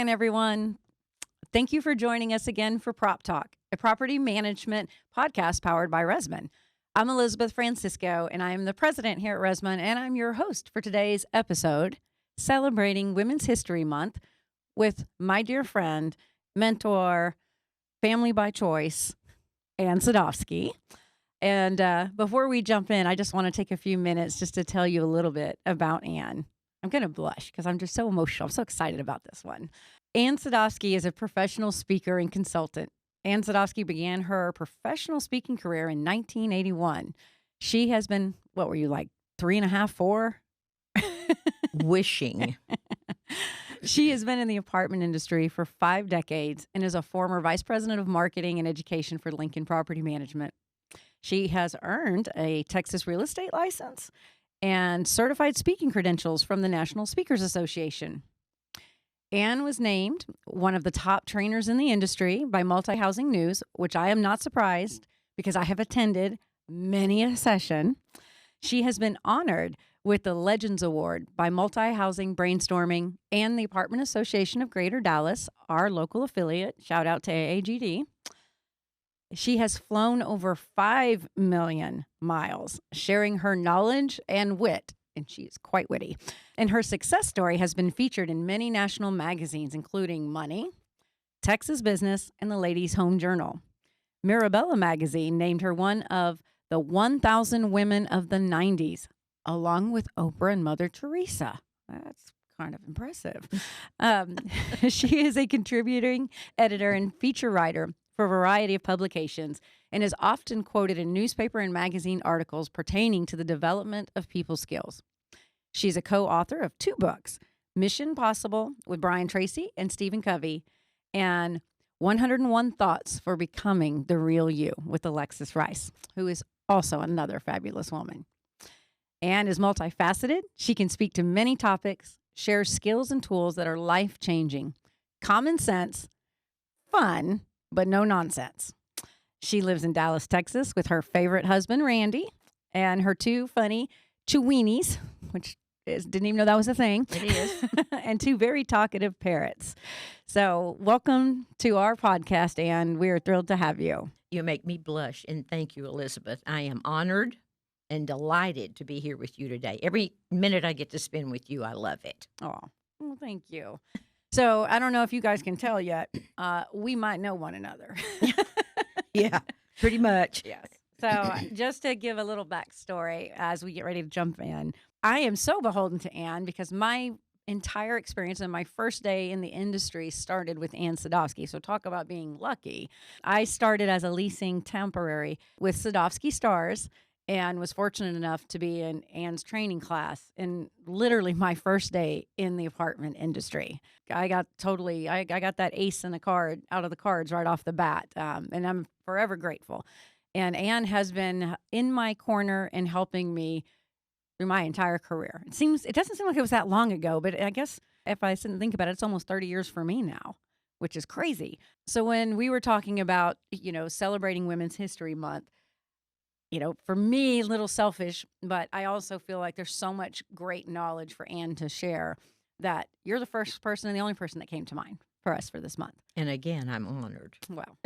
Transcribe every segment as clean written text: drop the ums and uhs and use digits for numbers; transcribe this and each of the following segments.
on, everyone. Thank you for joining us again for PropTalk, a property management podcast powered by Resman. I'm Elizabeth Francisco, and I am the president here at Resman, and I'm your host for today's episode, celebrating Women's History Month with my dear friend, mentor, family by choice, Anne Sadovsky. And before we jump in, I just want to take a few minutes just to tell you a little bit about Anne. I'm going to blush because I'm just so emotional. I'm so excited about this one. Anne Sadovsky is a professional speaker and consultant. Anne Sadovsky began her professional speaking career in 1981. She has been, what were you, like 3.5, 4? Wishing. She has been in the apartment industry for 5 decades and is a former vice president of marketing and education for Lincoln Property Management. She has earned a Texas real estate license and certified speaking credentials from the National Speakers Association. Anne was named one of the top trainers in the industry by Multi-Housing News, which I am not surprised because I have attended many a session. She has been honored with the Legends Award by Multi-Housing Brainstorming and the Apartment Association of Greater Dallas, our local affiliate. Shout out to AAGD. She has flown over 5 million miles, sharing her knowledge and wit, and she is quite witty. And her success story has been featured in many national magazines, including Money, Texas Business, and the Ladies' Home Journal. Mirabella magazine named her one of the 1,000 women of the 90s, along with Oprah and Mother Teresa. That's kind of impressive. She is a contributing editor and feature writer for a variety of publications and is often quoted in newspaper and magazine articles pertaining to the development of people skills. She's a co-author of 2 books, Mission Possible with Brian Tracy and Stephen Covey, and 101 Thoughts for Becoming the Real You with Alexis Rice, who is also another fabulous woman. Anne is multifaceted. She can speak to many topics, shares skills and tools that are life-changing, common sense, fun, but no nonsense. She lives in Dallas, Texas with her favorite husband, Randy, and her 2 funny Cheweenies, which didn't even know that was a thing. It is. And 2 very talkative parrots. So welcome to our podcast, Anne. We are thrilled to have you. You make me blush, and thank you, Elizabeth. I am honored and delighted to be here with you today. Every minute I get to spend with you, I love it. Oh, well, thank you. So I don't know if you guys can tell yet, we might know one another. Yeah, pretty much. Yes. So just to give a little backstory as we get ready to jump in, I am so beholden to Anne because my entire experience and my first day in the industry started with Anne Sadovsky. So talk about being lucky. I started as a leasing temporary with Sadovsky Stars and was fortunate enough to be in Anne's training class in literally my first day in the apartment industry. I got that ace in the card out of the cards right off the bat, and I'm forever grateful. And Anne has been in my corner and helping me through my entire career. It doesn't seem like it was that long ago, but I guess if I didn't think about it, it's almost 30 years for me now, which is crazy. So when we were talking about, celebrating Women's History Month, for me, a little selfish, but I also feel like there's so much great knowledge for Anne to share that you're the first person and the only person that came to mind for us for this month. And again, I'm honored. Well,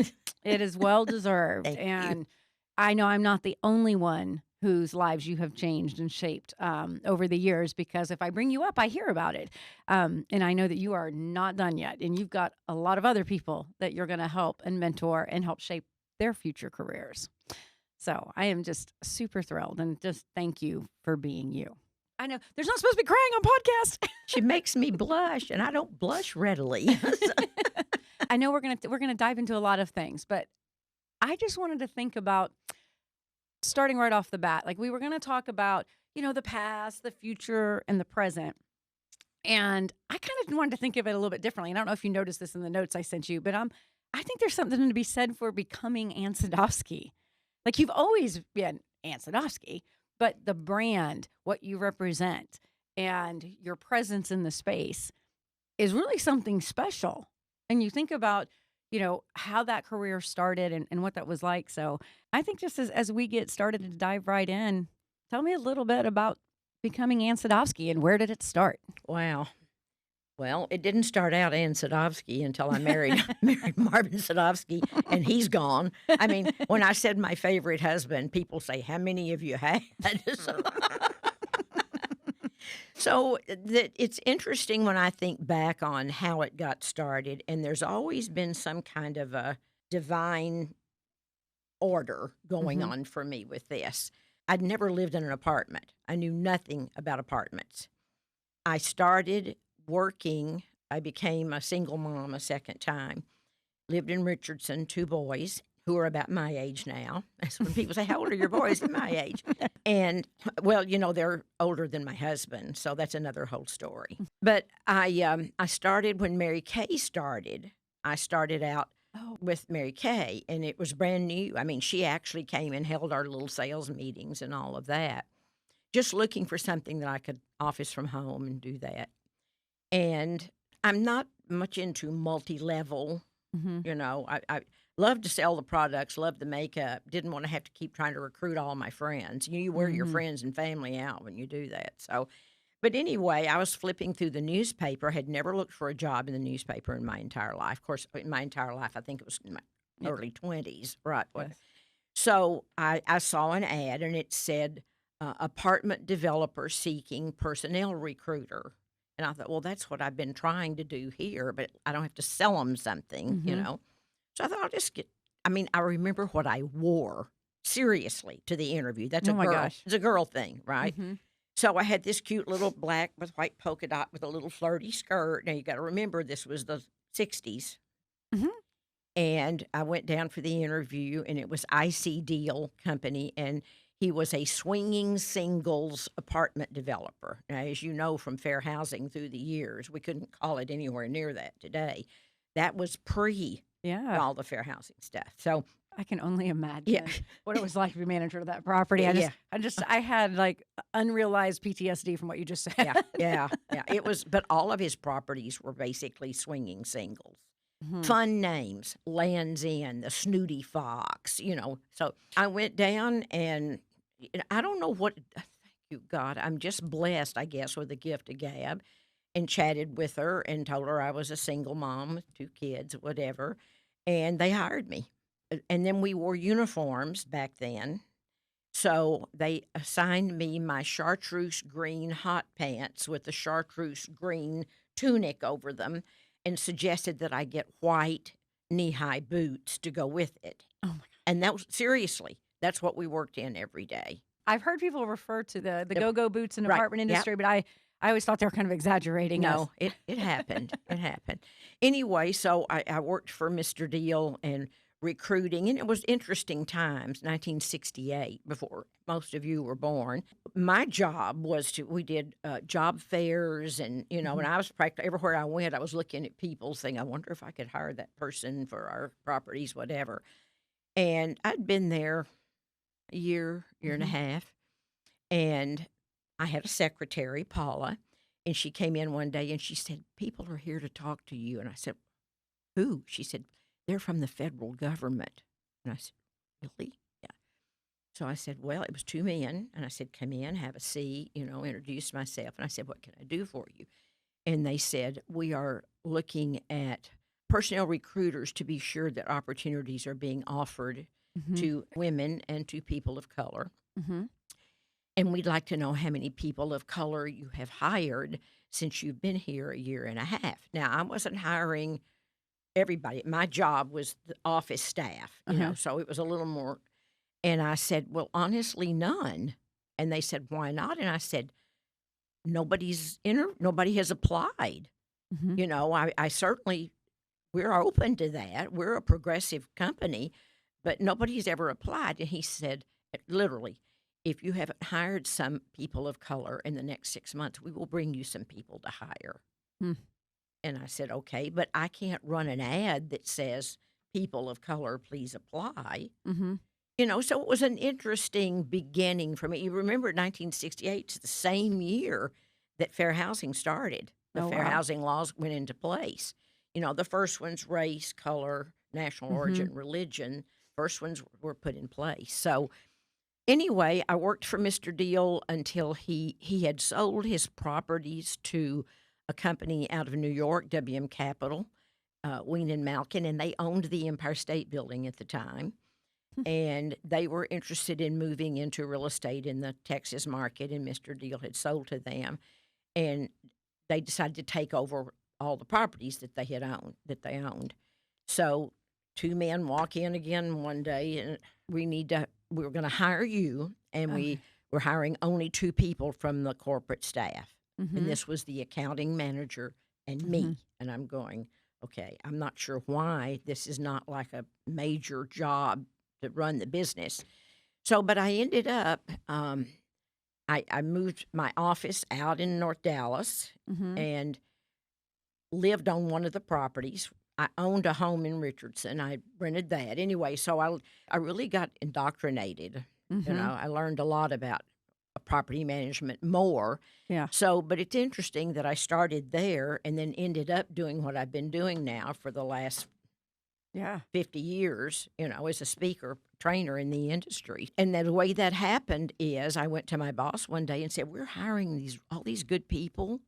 it is well-deserved. Thank and you. I know I'm not the only one whose lives you have changed and shaped over the years, because if I bring you up, I hear about it. And I know that you are not done yet. And you've got a lot of other people that you're going to help and mentor and help shape their future careers. So I am just super thrilled and just thank you for being you. I know there's not supposed to be crying on podcast. She makes me blush, and I don't blush readily. I know we're gonna dive into a lot of things, but I just wanted to think about starting right off the bat. Like we were gonna talk about, the past, the future, and the present. And I kind of wanted to think of it a little bit differently. And I don't know if you noticed this in the notes I sent you, but I think there's something to be said for becoming Anne Sadovsky. Like you've always been Anne Sadovsky, but the brand, what you represent, and your presence in the space is really something special. And you think about, how that career started and what that was like. So I think just as we get started to dive right in, tell me a little bit about becoming Anne Sadovsky and where did it start? Wow. Well, it didn't start out Anne Sadovsky until I married married Marvin Sadovsky, and he's gone. I mean, when I said my favorite husband, people say, "How many of you had?" So it's interesting when I think back on how it got started, and there's always been some kind of a divine order going Mhm. on for me with this. I'd never lived in an apartment. I knew nothing about apartments. I started working. I became a single mom a second time. Lived in Richardson, 2 boys who are about my age now. That's when people say, "How old are your boys?" At my age. And, well, they're older than my husband, so that's another whole story. But I started when Mary Kay started. I started out Oh, with Mary Kay, and it was brand new. I mean, she actually came and held our little sales meetings and all of that, just looking for something that I could office from home and do that. And I'm not much into multi-level, mhm. I love to sell the products, love the makeup, didn't want to have to keep trying to recruit all my friends. You wear your Mhm. friends and family out when you do that. So, but anyway, I was flipping through the newspaper, had never looked for a job in the newspaper in my entire life. Of course, in my entire life, I think it was in my Yeah. early 20s, right? Yes. So I saw an ad and it said, apartment developer seeking personnel recruiter. And I thought, well, that's what I've been trying to do here, but I don't have to sell them something, Mhm. So I thought, I'll just I mean, I remember what I wore seriously to the interview. That's Oh my gosh. it's a girl thing, right? Mhm. So I had this cute little black with white polka dot with a little flirty skirt. Now you got to remember this was the 60s. Mhm. And I went down for the interview, and it was IC Deal Company, and he was a swinging singles apartment developer. Now, as you know from fair housing through the years, we couldn't call it anywhere near that today. That was pre Yeah. all the fair housing stuff. So, I can only yeah, imagine what it was like to be manager of that property. yeah, I had like unrealized PTSD from what you just said. yeah. It was, but all of his properties were basically swinging singles. Mhm. Fun names, Land's End, the Snooty Fox, So I went down and I don't know what, thank you, God. I'm just blessed, I guess, with the gift of gab and chatted with her and told her I was a single mom with 2 kids, whatever. And they hired me. And then we wore uniforms back then. So they assigned me my chartreuse green hot pants with the chartreuse green tunic over them and suggested that I get white knee-high boots to go with it. Oh my god. And that was seriously, that's what we worked in every day. I've heard people refer to the Yep. go-go boots in the Right. apartment Yep. industry, but I always thought they were kind of exaggerating us. No, it happened. It happened. Anyway, so I worked for Mr. Deal and recruiting, and it was interesting times, 1968, before most of you were born. My job was we did job fairs, and, and Mhm. I was practically everywhere I went, I was looking at people saying, I wonder if I could hire that person for our properties, whatever. And I'd been there a year and a Mhm. half. And I had a secretary, Paula, and she came in one day and she said, "People are here to talk to you." And I said, "Who?" She said, "They're from the federal government." And I said, "Really?" Yeah. So I said, "Well, it was 2 men." And I said, "Come in, have a seat, introduce myself." And I said, "What can I do for you?" And they said, "We are looking at personnel recruiters to be sure that opportunities are being offered Mhm. to women and to people of color. Mhm. And we'd like to know how many people of color you have hired since you've been here a year and a half." Now, I wasn't hiring everybody. My job was the office staff, Uh-huh. so it was a little more. And I said, "Well, honestly, none." And they said, "Why not?" And I said, Nobody has applied. Mhm. I certainly, we're open to that. We're a progressive company, but nobody's ever applied." And he said, literally, "If you haven't hired some people of color in the next 6 months, we will bring you some people to hire." Mm. And I said, "Okay, but I can't run an ad that says people of color, please apply." Mhm. So it was an interesting beginning for me. You remember 1968 is the same year that fair housing started. The Oh fair wow. housing laws went into place. The first one's race, color, national Mhm. origin, religion. First ones were put in place. So anyway, I worked for Mr. Deal until he had sold his properties to a company out of New York, WM Capital, Wien and Malkin, and they owned the Empire State Building at the time. And they were interested in moving into real estate in the Texas market, and Mr. Deal had sold to them. And they decided to take over all the properties that they owned. So 2 men walk in again one day, and we're going to hire you, and we were hiring only 2 people from the corporate staff. And this was the accounting manager and me. And I'm going, okay, I'm not sure why this is not like a major job to run the business. So, but I ended up, I moved my office out in North Dallas and lived on one of the properties. I owned a home in Richardson. I rented that anyway. So I really got indoctrinated. You know, I learned a lot about property management more. Yeah. So, but it's interesting that I started there and then ended up doing what I've been doing now for the last 50 years, you know, as a speaker, trainer in the industry. And the way that happened is I went to my boss one day and said, we're hiring all these good people,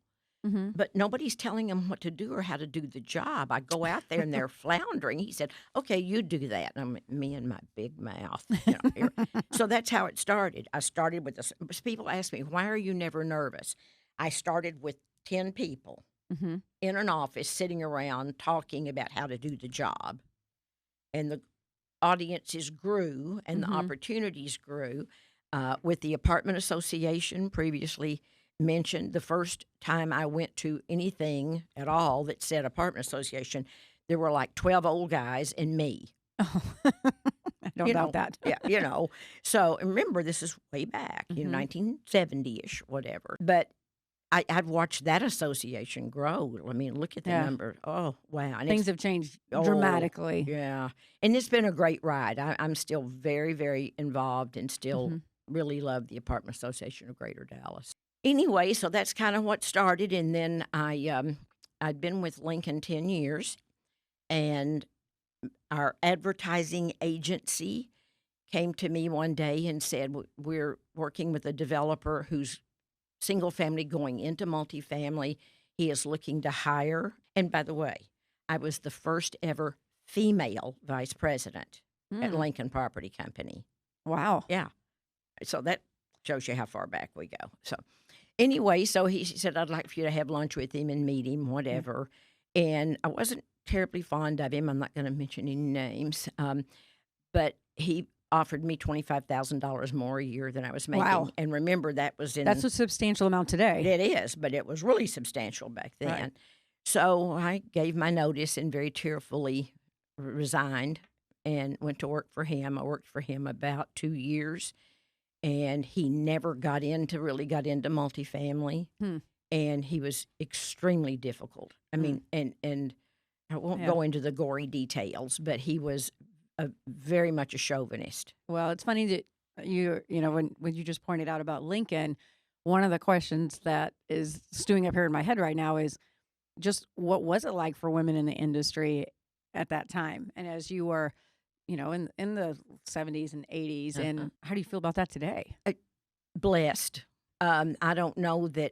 but nobody's telling them what to do or how to do the job. I go out there and they're floundering. He said, okay, you do that. And me and my big mouth. You know, here. So that's how it started. I started with this. People ask me, why are you never nervous? I started with 10 people in an office sitting around talking about how to do the job. And the audiences grew and the opportunities grew. With the apartment association previously mentioned, the first time I went to anything at all that said apartment association, there were like 12 old guys and me. Oh, I don't doubt that. Yeah, you know. So remember, this is way back, you know, 1970-ish, whatever. But I've watched that association grow. I mean, look at the number. Oh, wow. And things have changed dramatically. Yeah. And it's been a great ride. I'm still very, very involved and still really love the Apartment Association of Greater Dallas. Anyway, so that's kind of what started. And then I'd been with Lincoln 10 years, and our advertising agency came to me one day and said, we're working with a developer who's single family going into multifamily. He is looking to hire. And by the way, I was the first ever female vice president at Lincoln Property Company. Wow. Yeah. So that shows you how far back we go. So anyway, so he said, I'd like for you to have lunch with him and meet him, whatever. And I wasn't terribly fond of him. I'm not going to mention any names. But he offered me $25,000 more a year than I was making. Wow. And remember, that's a substantial amount today. It is, but it was really substantial back then. Right. So I gave my notice and very tearfully resigned and went to work for him. I worked for him about 2 years, and he never really got into multifamily. And he was extremely difficult. I mean, and I won't go into the gory details, but he was very much a chauvinist. Well, it's funny that you know, when you just pointed out about Lincoln, one of the questions that is stewing up here in my head right now is just what was it like for women in the industry at that time? And as you were, you know, in the 70s and 80s, and how do you feel about that today? Blessed. I don't know that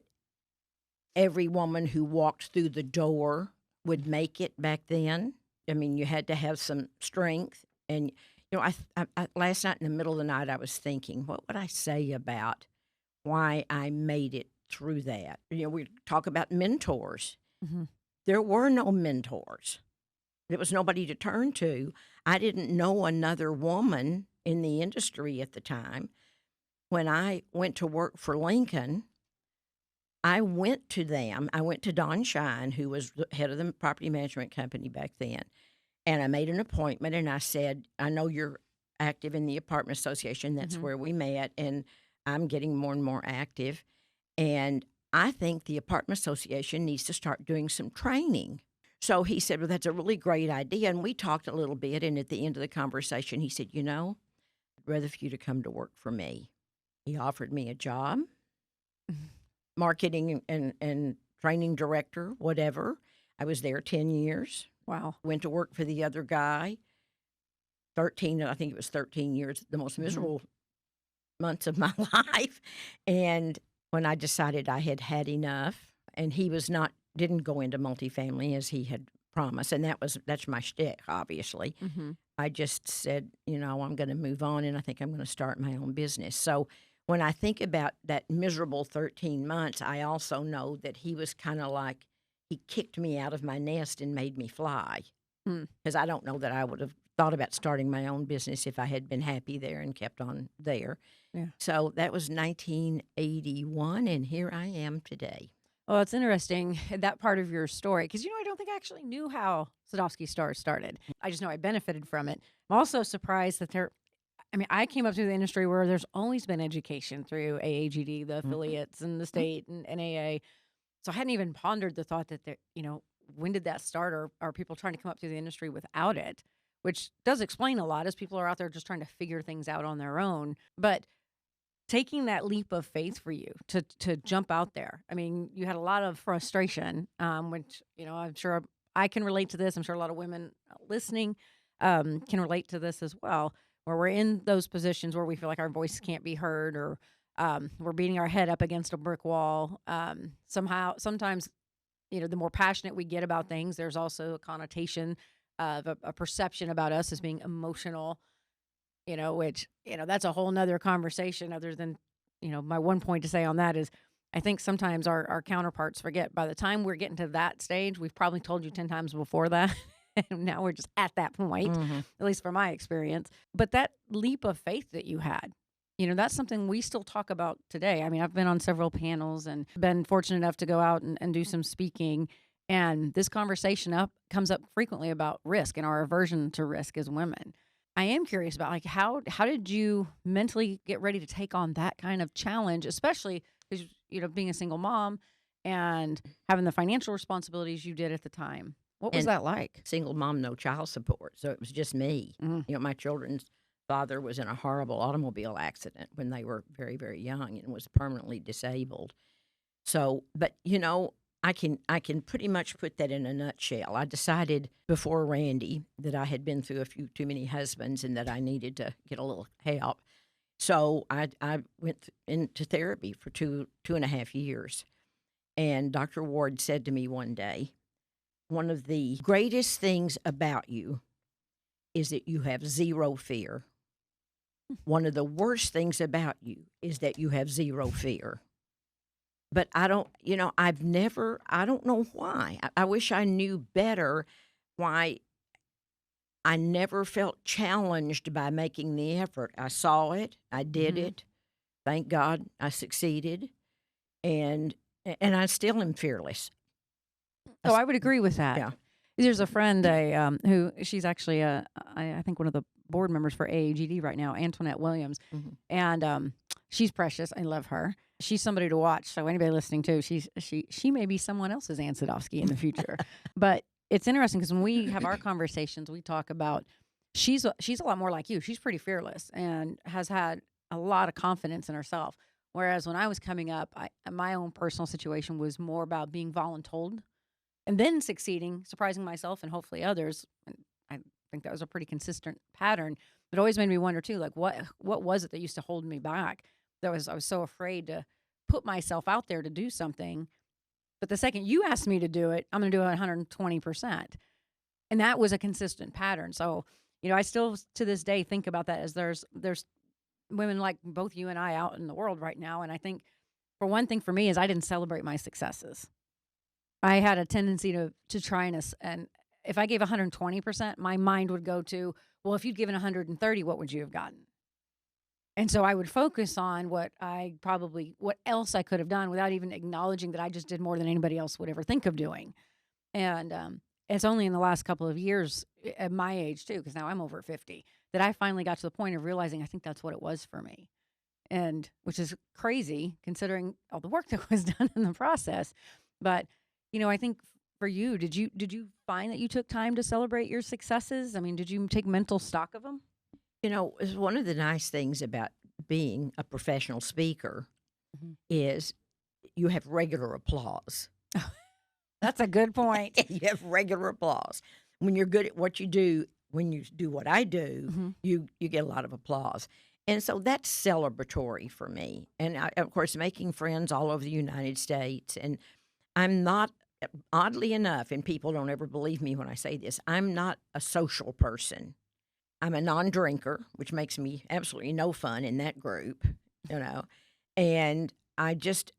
every woman who walked through the door would make it back then. I mean, you had to have some strength. And, you know, I last night in the middle of the night, I was thinking, what would I say about why I made it through that? You know, we talk about mentors. There were no mentors. There was nobody to turn to. I didn't know another woman in the industry at the time. When I went to work for Lincoln, I went to them. I went to Don Shine, who was the head of the property management company back then. And I made an appointment, and I said, I know you're active in the apartment association. That's where we met, and I'm getting more and more active. And I think the apartment association needs to start doing some training. So he said, well, that's a really great idea. And we talked a little bit, and at the end of the conversation, he said, you know, I'd rather for you to come to work for me. He offered me a job, marketing and training director, whatever. I was there 10 years. Wow. Went to work for the other guy. 13 years, the most miserable months of my life. And when I decided I had had enough, and he was not didn't go into multifamily as he had promised, and that's my shtick, obviously. Mm-hmm. I just said, I'm going to move on, and I think I'm going to start my own business. So when I think about that miserable 13 months, I also know that he was kind of like he kicked me out of my nest and made me fly. Mm. Because I don't know that I would have thought about starting my own business if I had been happy there and kept on there. Yeah. So that was 1981, and here I am today. Well, it's interesting that part of your story because I don't think I actually knew how Sadovsky Stars started. I just know I benefited from it. I'm also surprised that I came up through the industry where there's always been education through AAGD, the affiliates, and the state and NAA. So I hadn't even pondered the thought that when did that start, or are people trying to come up through the industry without it? Which does explain a lot as people are out there just trying to figure things out on their own. But taking that leap of faith for you to jump out there. I mean, you had a lot of frustration, which I'm sure I can relate to this. I'm sure a lot of women listening can relate to this as well, where we're in those positions where we feel like our voice can't be heard, or we're beating our head up against a brick wall. Sometimes, the more passionate we get about things, there's also a connotation of a perception about us as being emotional. Which, that's a whole nother conversation other than, my one point to say on that is I think sometimes our counterparts forget by the time we're getting to that stage, we've probably told you 10 times before that. And now we're just at that point, at least from my experience. But that leap of faith that you had, that's something we still talk about today. I mean, I've been on several panels and been fortunate enough to go out and do some speaking. And this conversation comes up frequently about risk and our aversion to risk as women. I am curious about how did you mentally get ready to take on that kind of challenge, especially because being a single mom and having the financial responsibilities you did at the time. What was that like? Single mom, no child support, so it was just me. Mm-hmm. My children's father was in a horrible automobile accident when they were very, very young and was permanently disabled. So, but I can pretty much put that in a nutshell. I decided before Randy that I had been through a few too many husbands and that I needed to get a little help. So I went into therapy for two and a half years. And Dr. Ward said to me one day, one of the greatest things about you is that you have zero fear. One of the worst things about you is that you have zero fear. But I don't know why. I wish I knew better why I never felt challenged by making the effort. I saw it. I did it. Thank God I succeeded. And I still am fearless. Oh, I would agree with that. Yeah. There's a friend who she's actually I think one of the board members for AAGD right now, Antoinette Williams, and she's precious. I love her. She's somebody to watch. So anybody listening to, she may be someone else's Anne Sadovsky in the future. But it's interesting because when we have our conversations, we talk about she's a lot more like you. She's pretty fearless and has had a lot of confidence in herself. Whereas when I was coming up, my own personal situation was more about being voluntold and then succeeding, surprising myself and hopefully others. And I think that was a pretty consistent pattern. But it always made me wonder too, like what was it that used to hold me back? I was so afraid to put myself out there to do something. But the second you asked me to do it, I'm going to do it 120%. And that was a consistent pattern. So, I still to this day think about that as there's women like both you and I out in the world right now. And I think for one thing for me is I didn't celebrate my successes. I had a tendency to try and if I gave 120%, my mind would go to, well, if you'd given 130, what would you have gotten? And so I would focus on what else I could have done without even acknowledging that I just did more than anybody else would ever think of doing. And it's only in the last couple of years at my age too, because now I'm over 50, that I finally got to the point of realizing I think that's what it was for me. And which is crazy considering all the work that was done in the process. But, I think for you, did you find that you took time to celebrate your successes? I mean, did you take mental stock of them? It's one of the nice things about being a professional speaker is you have regular applause. That's a good point. You have regular applause. When you're good at what you do, when you do what I do, you get a lot of applause. And so that's celebratory for me. And, of course, making friends all over the United States. And I'm not oddly enough, and people don't ever believe me when I say this, I'm not a social person. I'm a non-drinker, which makes me absolutely no fun in that group, you know. And I just,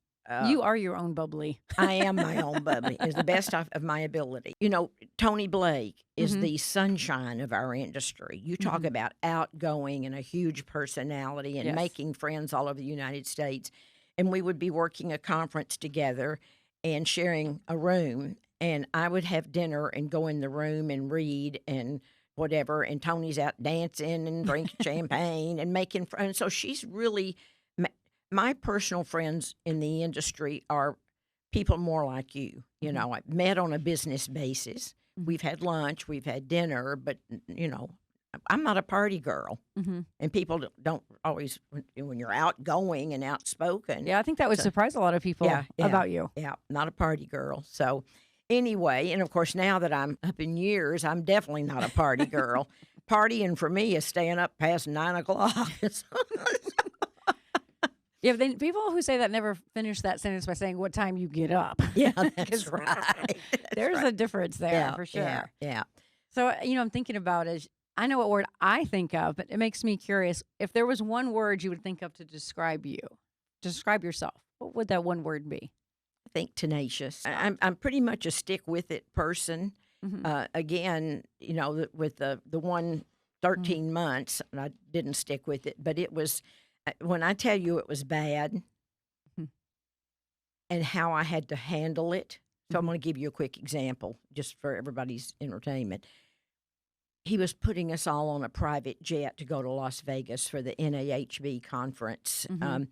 You are your own bubbly. I am my own bubbly, is the best of my ability. You know, Tony Blake is Mhm. the sunshine of our industry. You talk Mhm. about outgoing and a huge personality and Yes. making friends all over the United States. And we would be working a conference together and sharing a room. And I would have dinner and go in the room and read and whatever. And Tony's out dancing and drinking champagne and making friends. So she's really my personal friends in the industry are people more like you. You Mhm. know, I met on a business basis. Mhm. We've had lunch, we've had dinner, but I'm not a party girl. Mhm. And people don't always when you're outgoing and outspoken. Yeah, I think that would So surprise a lot of people yeah, about you. yeah, not a party girl. So anyway, and of course now that I'm up in years, I'm definitely not a party girl. Partying for me is staying up past 9 o'clock. Yeah, they people who say that never finish that sentence by saying what time you get up. Yeah, that's 'Cause right. That's there's right. a difference there Yeah, for yeah, sure. yeah. So, I'm thinking about is I know what word I think of, but it makes me curious. If there was one word you would think of to describe you, describe yourself, what would that one word be? I think tenacious. I'm pretty much a stick with it person. Mhm. Again, with the one Mhm. 13 months, and I didn't stick with it, but it was when I tell you it was bad Mhm. and how I had to handle it. So I'm Mhm. going to give you a quick example just for everybody's entertainment. He was putting us all on a private jet to go to Las Vegas for the NAHB conference. Mhm.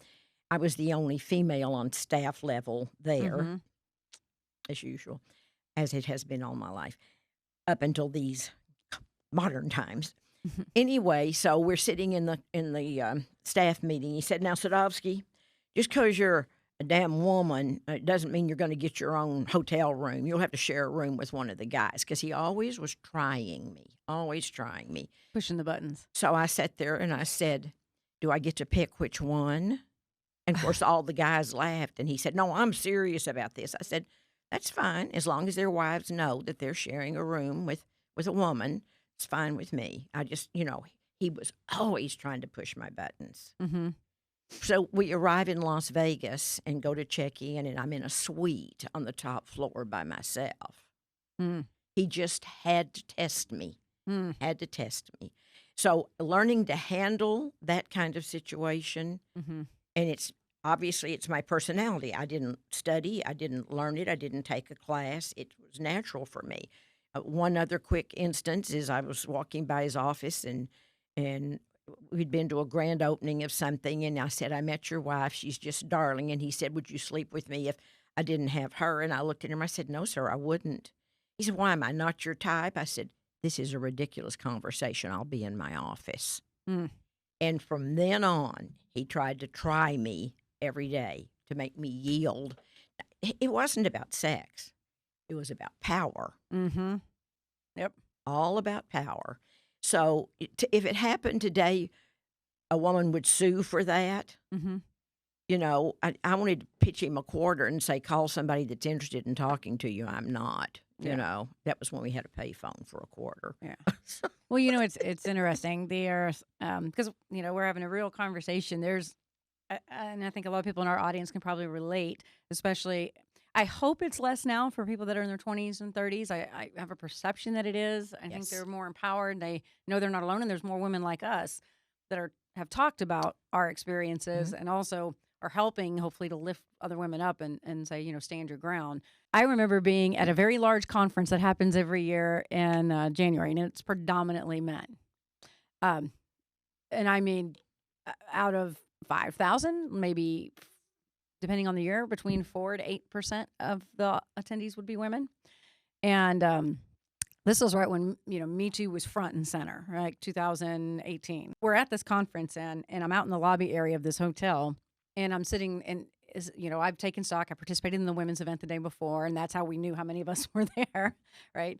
I was the only female on staff level there, Mhm. as usual, as it has been all my life, up until these modern times. Mhm. Anyway, so we're sitting in the staff meeting. He said, "Now, Sadovsky, just because you're a damn woman, it doesn't mean you're going to get your own hotel room. You'll have to share a room with one of the guys." Because he always was trying me, always trying me. Pushing the buttons. So I sat there and I said, "Do I get to pick which one?" And of course, all the guys laughed. And he said, "No, I'm serious about this." I said, "That's fine. As long as their wives know that they're sharing a room with a woman, it's fine with me." I just, he was always trying to push my buttons. Mhm. So we arrive in Las Vegas and go to check in, and I'm in a suite on the top floor by myself. Mm. He just had to test me, Mm. had to test me. So learning to handle that kind of situation, Mhm. and it's my personality. I didn't study, I didn't learn it, I didn't take a class. It was natural for me. One other quick instance is I was walking by his office and we'd been to a grand opening of something, and I said, "I met your wife. She's just darling." And he said, "Would you sleep with me if I didn't have her?" And I looked at him. I said, "No, sir, I wouldn't." He said, "Why am I not your type?" I said, "This is a ridiculous conversation. I'll be in my office." Mm. And from then on, he tried to try me every day to make me yield. It wasn't about sex. It was about power, Mhm. Yep. all about power. So if it happened today, a woman would sue for that. Mhm. I wanted to pitch him a quarter and say, "Call somebody that's interested in talking to you." I'm not. Yeah. That was when we had a payphone for a quarter. Yeah. Well, it's interesting. There's because we're having a real conversation. And I think a lot of people in our audience can probably relate. Especially, I hope it's less now for people that are in their 20s and 30s. I have a perception that it is. I think Yes. they're more empowered. They know they're not alone, and there's more women like us that have talked about our experiences Mhm. and also are helping, hopefully, to lift other women up and say, stand your ground. I remember being at a very large conference that happens every year in January, and it's predominantly men. Um, and I mean, out of 5,000, maybe depending on the year, between 4 to 8% of the attendees would be women. And this was right when Me Too was front and center, right? 2018. We're at this conference and I'm out in the lobby area of this hotel, and I'm sitting and I've taken stock. I participated in the women's event the day before, and that's how we knew how many of us were there, right?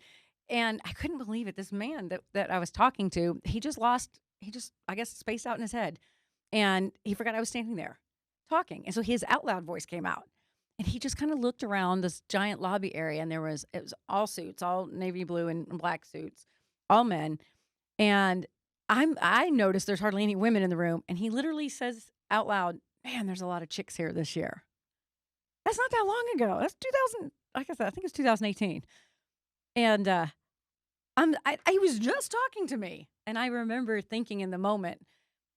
And I couldn't believe it. This man that I was talking to, he just I guess spaced out in his head, and he forgot I was standing there talking, and so his out loud voice came out. And he just kind of looked around this giant lobby area, and it was all suits, all navy blue and black suits, all men. And I noticed there's hardly any women in the room, and he literally says out loud, "Man, there's a lot of chicks here this year." That's not that long ago. That's 2000. Like I said, I think it's 2018. And he was just talking to me, and I remember thinking in the moment,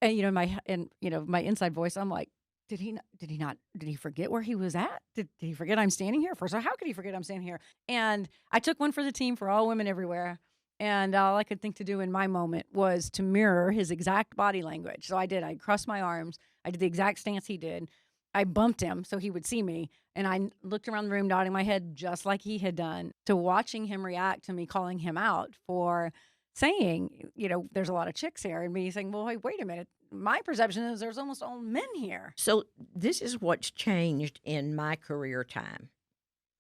and my inside voice, I'm like, did he forget where he was at? Did he forget I'm standing here? First of all, how could he forget I'm standing here? And I took one for the team for all women everywhere. And all I could think to do in my moment was to mirror his exact body language. So I did. I crossed my arms. I did the exact stance he did. I bumped him so he would see me. And I looked around the room, nodding my head just like he had done, to watching him react to me calling him out for saying, there's a lot of chicks here. And me saying, well, wait a minute. My perception is there's almost all men here. So this is what's changed in my career time,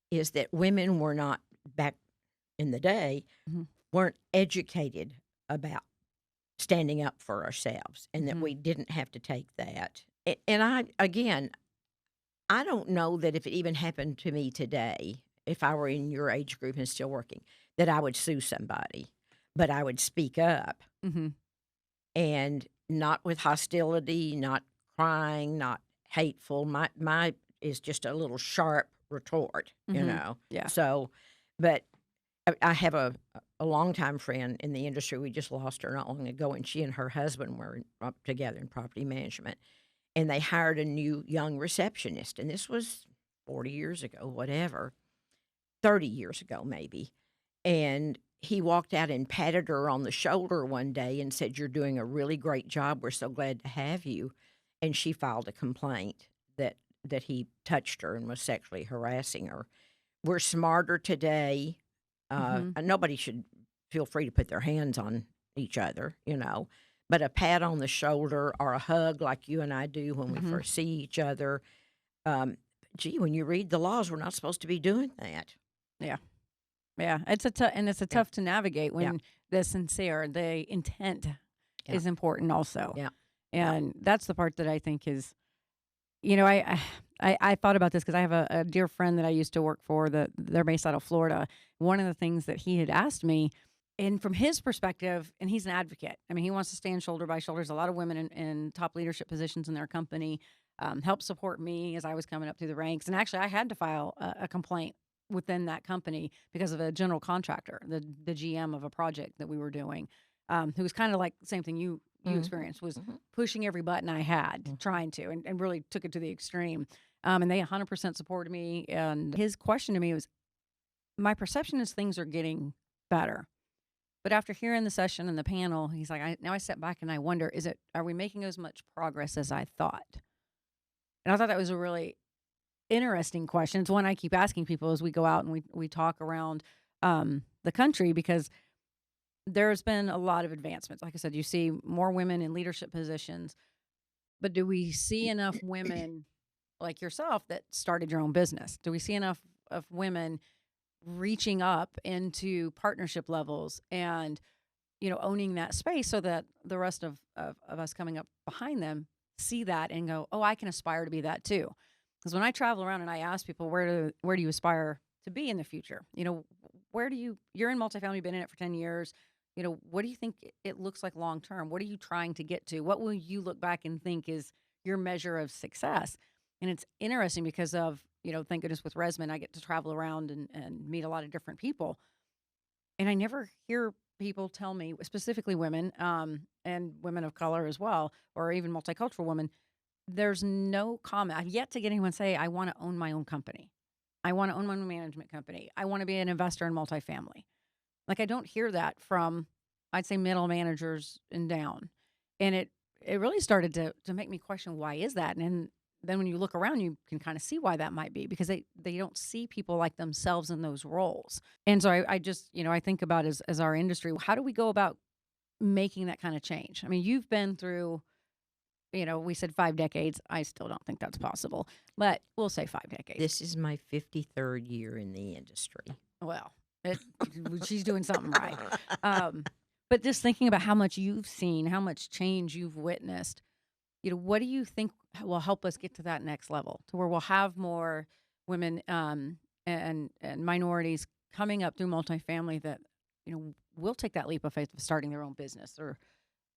is that women were not, back in the day, weren't educated about standing up for ourselves, and that we didn't have to take that. And I don't know that if it even happened to me today, if I were in your age group and still working, that I would sue somebody, but I would speak up, and not with hostility, not crying, not hateful. My is just a little sharp retort, Yeah. So, but I have a longtime friend in the industry. We just lost her not long ago, and she and her husband were up together in property management, and they hired a new young receptionist. And this was 40 years ago, whatever, 30 years ago maybe. And he walked out and patted her on the shoulder one day and said, "You're doing a really great job. We're so glad to have you." And she filed a complaint that he touched her and was sexually harassing her. We're smarter today. Nobody should feel free to put their hands on each other, but a pat on the shoulder or a hug like you and I do when we first see each other. When you read the laws, we're not supposed to be doing that. Yeah. Yeah. It's tough to navigate when the intent is important also. Yeah. And that's the part that I think is, I thought about this because I have a dear friend that I used to work for. They're based out of Florida. One of the things that he had asked me, and from his perspective, and he's an advocate. I mean, he wants to stand shoulder by shoulder. There's a lot of women in top leadership positions in their company, help support me as I was coming up through the ranks. And actually, I had to file a complaint within that company because of a general contractor, the GM of a project that we were doing, who was kind of like the same thing you experienced, was pushing every button I had, trying to, and really took it to the extreme. And they 100% supported me. And his question to me was, my perception is things are getting better. But after hearing the session and the panel, he's like, now I step back and I wonder, are we making as much progress as I thought? And I thought that was a really interesting question. It's one I keep asking people as we go out and we talk around the country, because there's been a lot of advancements. Like I said, you see more women in leadership positions, but do we see enough women like yourself that started your own business? Do we see enough of women reaching up into partnership levels and, owning that space so that the rest of us coming up behind them see that and go, oh, I can aspire to be that too? Because when I travel around and I ask people, where do you aspire to be in the future? You're in multifamily, been in it for 10 years. What do you think it looks like long term? What are you trying to get to? What will you look back and think is your measure of success? And it's interesting because of, thank goodness with Resman, I get to travel around and meet a lot of different people. And I never hear people tell me, specifically women, and women of color as well, or even multicultural women, there's no comment. I've yet to get anyone say, I want to own my own company. I want to own my own management company. I want to be an investor in multifamily. Like, I don't hear that from, I'd say, middle managers and down. And it really started to make me question, why is that? And then when you look around, you can kind of see why that might be, because they don't see people like themselves in those roles. And so I just, I think about as our industry, how do we go about making that kind of change? I mean, you've been through, we said 5 decades. I still don't think that's possible, but we'll say 5 decades. This is my 53rd year in the industry. Well, she's doing something right. But just thinking about how much you've seen, how much change you've witnessed, what do you think will help us get to that next level, to where we'll have more women and minorities coming up through multifamily that will take that leap of faith of starting their own business, or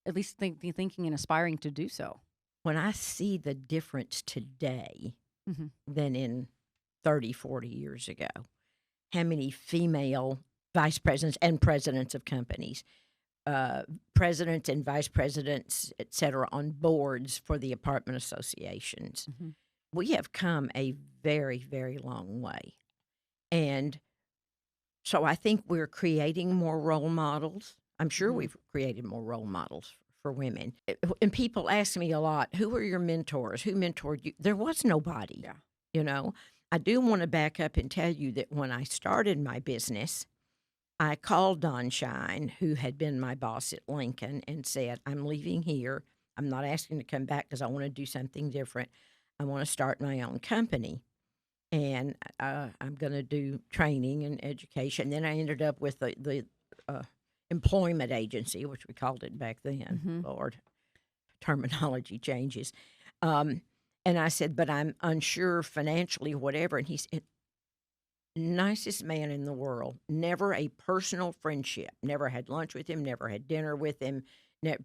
at least thinking and aspiring to do so. When I see the difference today Mm-hmm. than in 30, 40 years ago, how many female vice presidents and presidents of companies, presidents and vice presidents, et cetera, on boards for the apartment associations. Mm-hmm. We have come a very, very long way. And so I think we're creating more role models. I'm sure Mm-hmm. we've created more role models for women. And people ask me a lot, who are your mentors? Who mentored you? There was nobody. Yeah. You know, I do want to back up and tell you that when I started my business, I called Don Shine, who had been my boss at Lincoln, and said, I'm leaving here. I'm not asking to come back because I want to do something different. I want to start my own company. And I'm going to do training and education. Then I ended up with the employment agency, which we called it back then. Mm-hmm. Lord, terminology changes. And I said, but I'm unsure financially, whatever. And he said, nicest man in the world, never a personal friendship, never had lunch with him, never had dinner with him,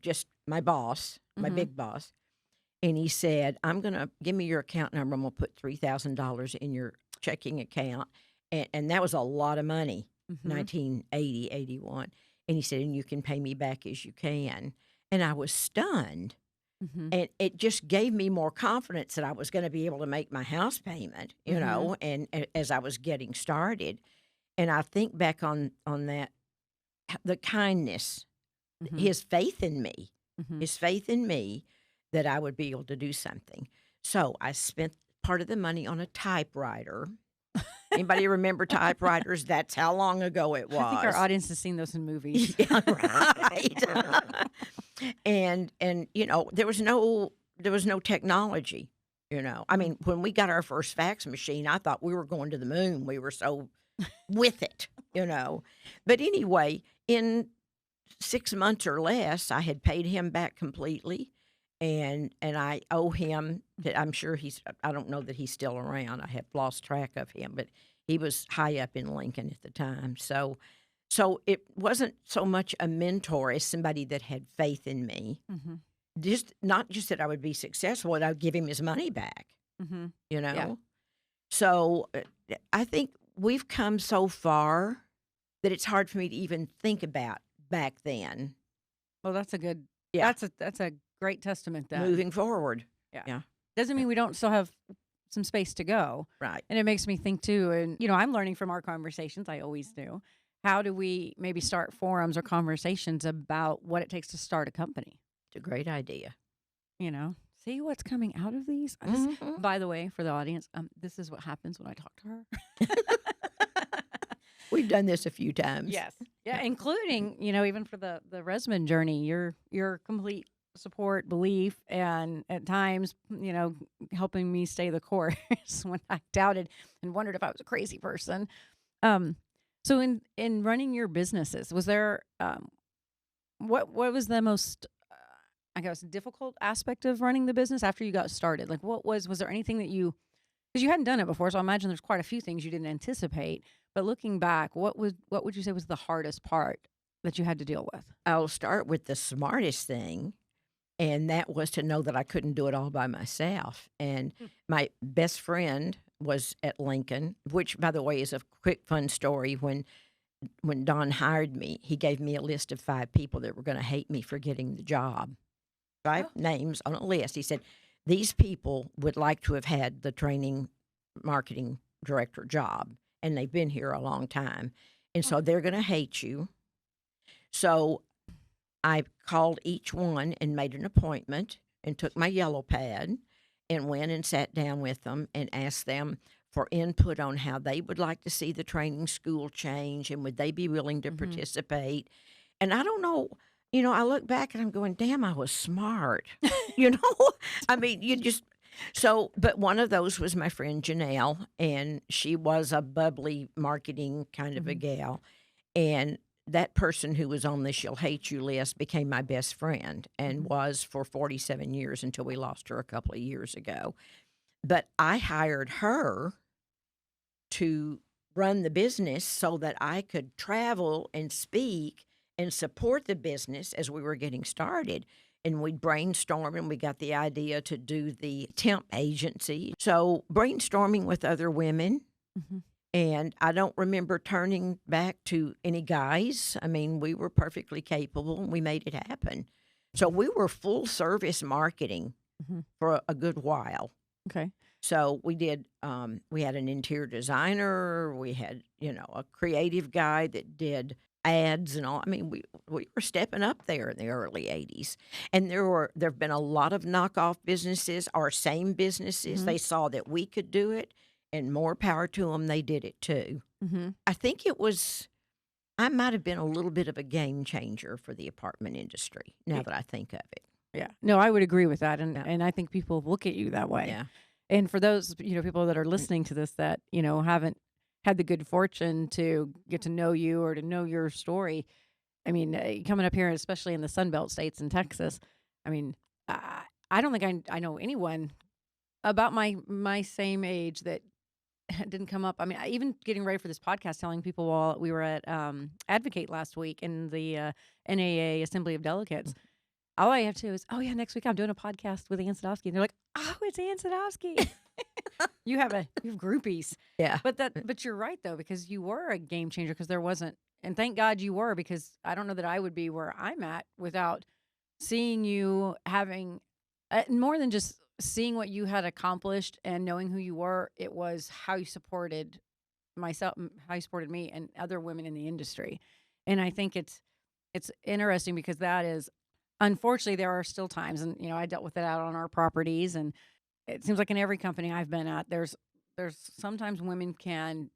just my boss, my Mm-hmm. big boss. And he said, I'm going to give me your account number. I'm going to put $3,000 in your checking account. And that was a lot of money, Mm-hmm. 1980, 81. And he said, and you can pay me back as you can. And I was stunned. Mm-hmm. And it just gave me more confidence that I was going to be able to make my house payment, you Mm-hmm. know, and as I was getting started. And I think back on that, the kindness, Mm-hmm. his faith in me, Mm-hmm. his faith in me that I would be able to do something. So I spent part of the money on a typewriter. Anybody remember typewriters? That's how long ago it was. I think our audience has seen those in movies. Yeah, right. and you know, there was no technology, you know. I mean, when we got our first fax machine, I thought we were going to the moon. We were so with it, you know. But anyway, in 6 months or less, I had paid him back completely. And I owe him that. I'm sure I don't know that he's still around. I have lost track of him, but he was high up in Lincoln at the time. So it wasn't so much a mentor as somebody that had faith in me. Mm-hmm. Not just that I would be successful, and I'd give him his money back, Mm-hmm. you know? Yeah. So I think we've come so far that it's hard for me to even think about back then. Well, that's a good. Yeah. That's a great testament. That Moving forward. Yeah. Doesn't mean we don't still have some space to go. Right. And it makes me think too. And I'm learning from our conversations. I always do. How do we maybe start forums or conversations about what it takes to start a company? It's a great idea. See what's coming out of these. Mhm. By the way, for the audience, this is what happens when I talk to her. We've done this a few times. Yes. Yeah, including, even for the Resman journey, your complete support, belief, and at times, helping me stay the course when I doubted and wondered if I was a crazy person. So in running your businesses, was there what was the most I guess difficult aspect of running the business after you got started? Like what was there anything that because you hadn't done it before, so I imagine there's quite a few things you didn't anticipate. But looking back, what would you say was the hardest part that you had to deal with? I'll start with the smartest thing, and that was to know that I couldn't do it all by myself. And my best friend was at Lincoln, which, by the way, is a quick, fun story. When Don hired me, he gave me a list of 5 people that were going to hate me for getting the job. 5 names on a list. He said, these people would like to have had the training marketing director job, and they've been here a long time. And so they're going to hate you. So I called each one and made an appointment and took my yellow pad and went and sat down with them and asked them for input on how they would like to see the training school change and would they be willing to participate. And I don't know, I look back and I'm going, damn, I was smart. I mean, but one of those was my friend Janelle, and she was a bubbly marketing kind of a gal. And that person who was on the she'll hate you list became my best friend and was for 47 years until we lost her a couple of years ago. But I hired her to run the business so that I could travel and speak and support the business as we were getting started. And we brainstormed and we got the idea to do the temp agency. So brainstorming with other women. Mm-hmm. And I don't remember turning back to any guys. I mean, we were perfectly capable and we made it happen. So we were full service marketing Mm-hmm. for a good while. Okay. So we did, we had an interior designer, we had, a creative guy that did ads and all. I mean, we were stepping up there in the early 80s. And there've been a lot of knockoff businesses, our same businesses. Mm-hmm. They saw that we could do it, and more power to them, they did it too. Mm-hmm. I think I might have been a little bit of a game changer for the apartment industry, now that I think of it. Yeah. No, I would agree with that. And Yeah. and I think people look at you that way. Yeah. And for those, people that are listening to this that, haven't had the good fortune to get to know you or to know your story, I mean, coming up here, especially in the Sunbelt states in Texas, I mean, I don't think I know anyone about my same age that didn't come up. I mean, even getting ready for this podcast, telling people while we were at Advocate last week in the NAA Assembly of Delegates, all I have to is, oh yeah, next week I'm doing a podcast with Anne Sadovsky, and they're like, oh, it's Anne Sadovsky. you have groupies. Yeah. But you're right though, because you were a game changer, because there wasn't, and thank God you were, because I don't know that I would be where I'm at without seeing you having more than just seeing what you had accomplished and knowing who you were. It was how you supported myself, how you supported me and other women in the industry. And I think it's interesting, because that is, unfortunately, there are still times, and I dealt with it out on our properties, and it seems like in every company I've been at, there's sometimes we can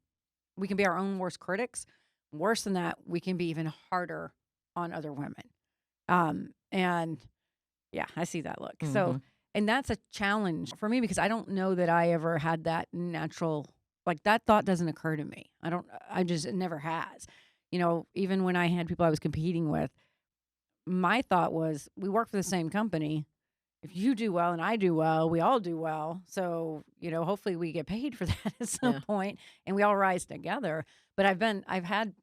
be our own worst critics. Worse than that, we can be even harder on other women. And yeah, I see that look. Mm-hmm. So, and that's a challenge for me, because I don't know that I ever had that natural, like that thought doesn't occur to me. It never has. Even when I had people I was competing with, my thought was, we work for the same company. If you do well and I do well, we all do well. So, hopefully we get paid for that at some point, and we all rise together. But I've had,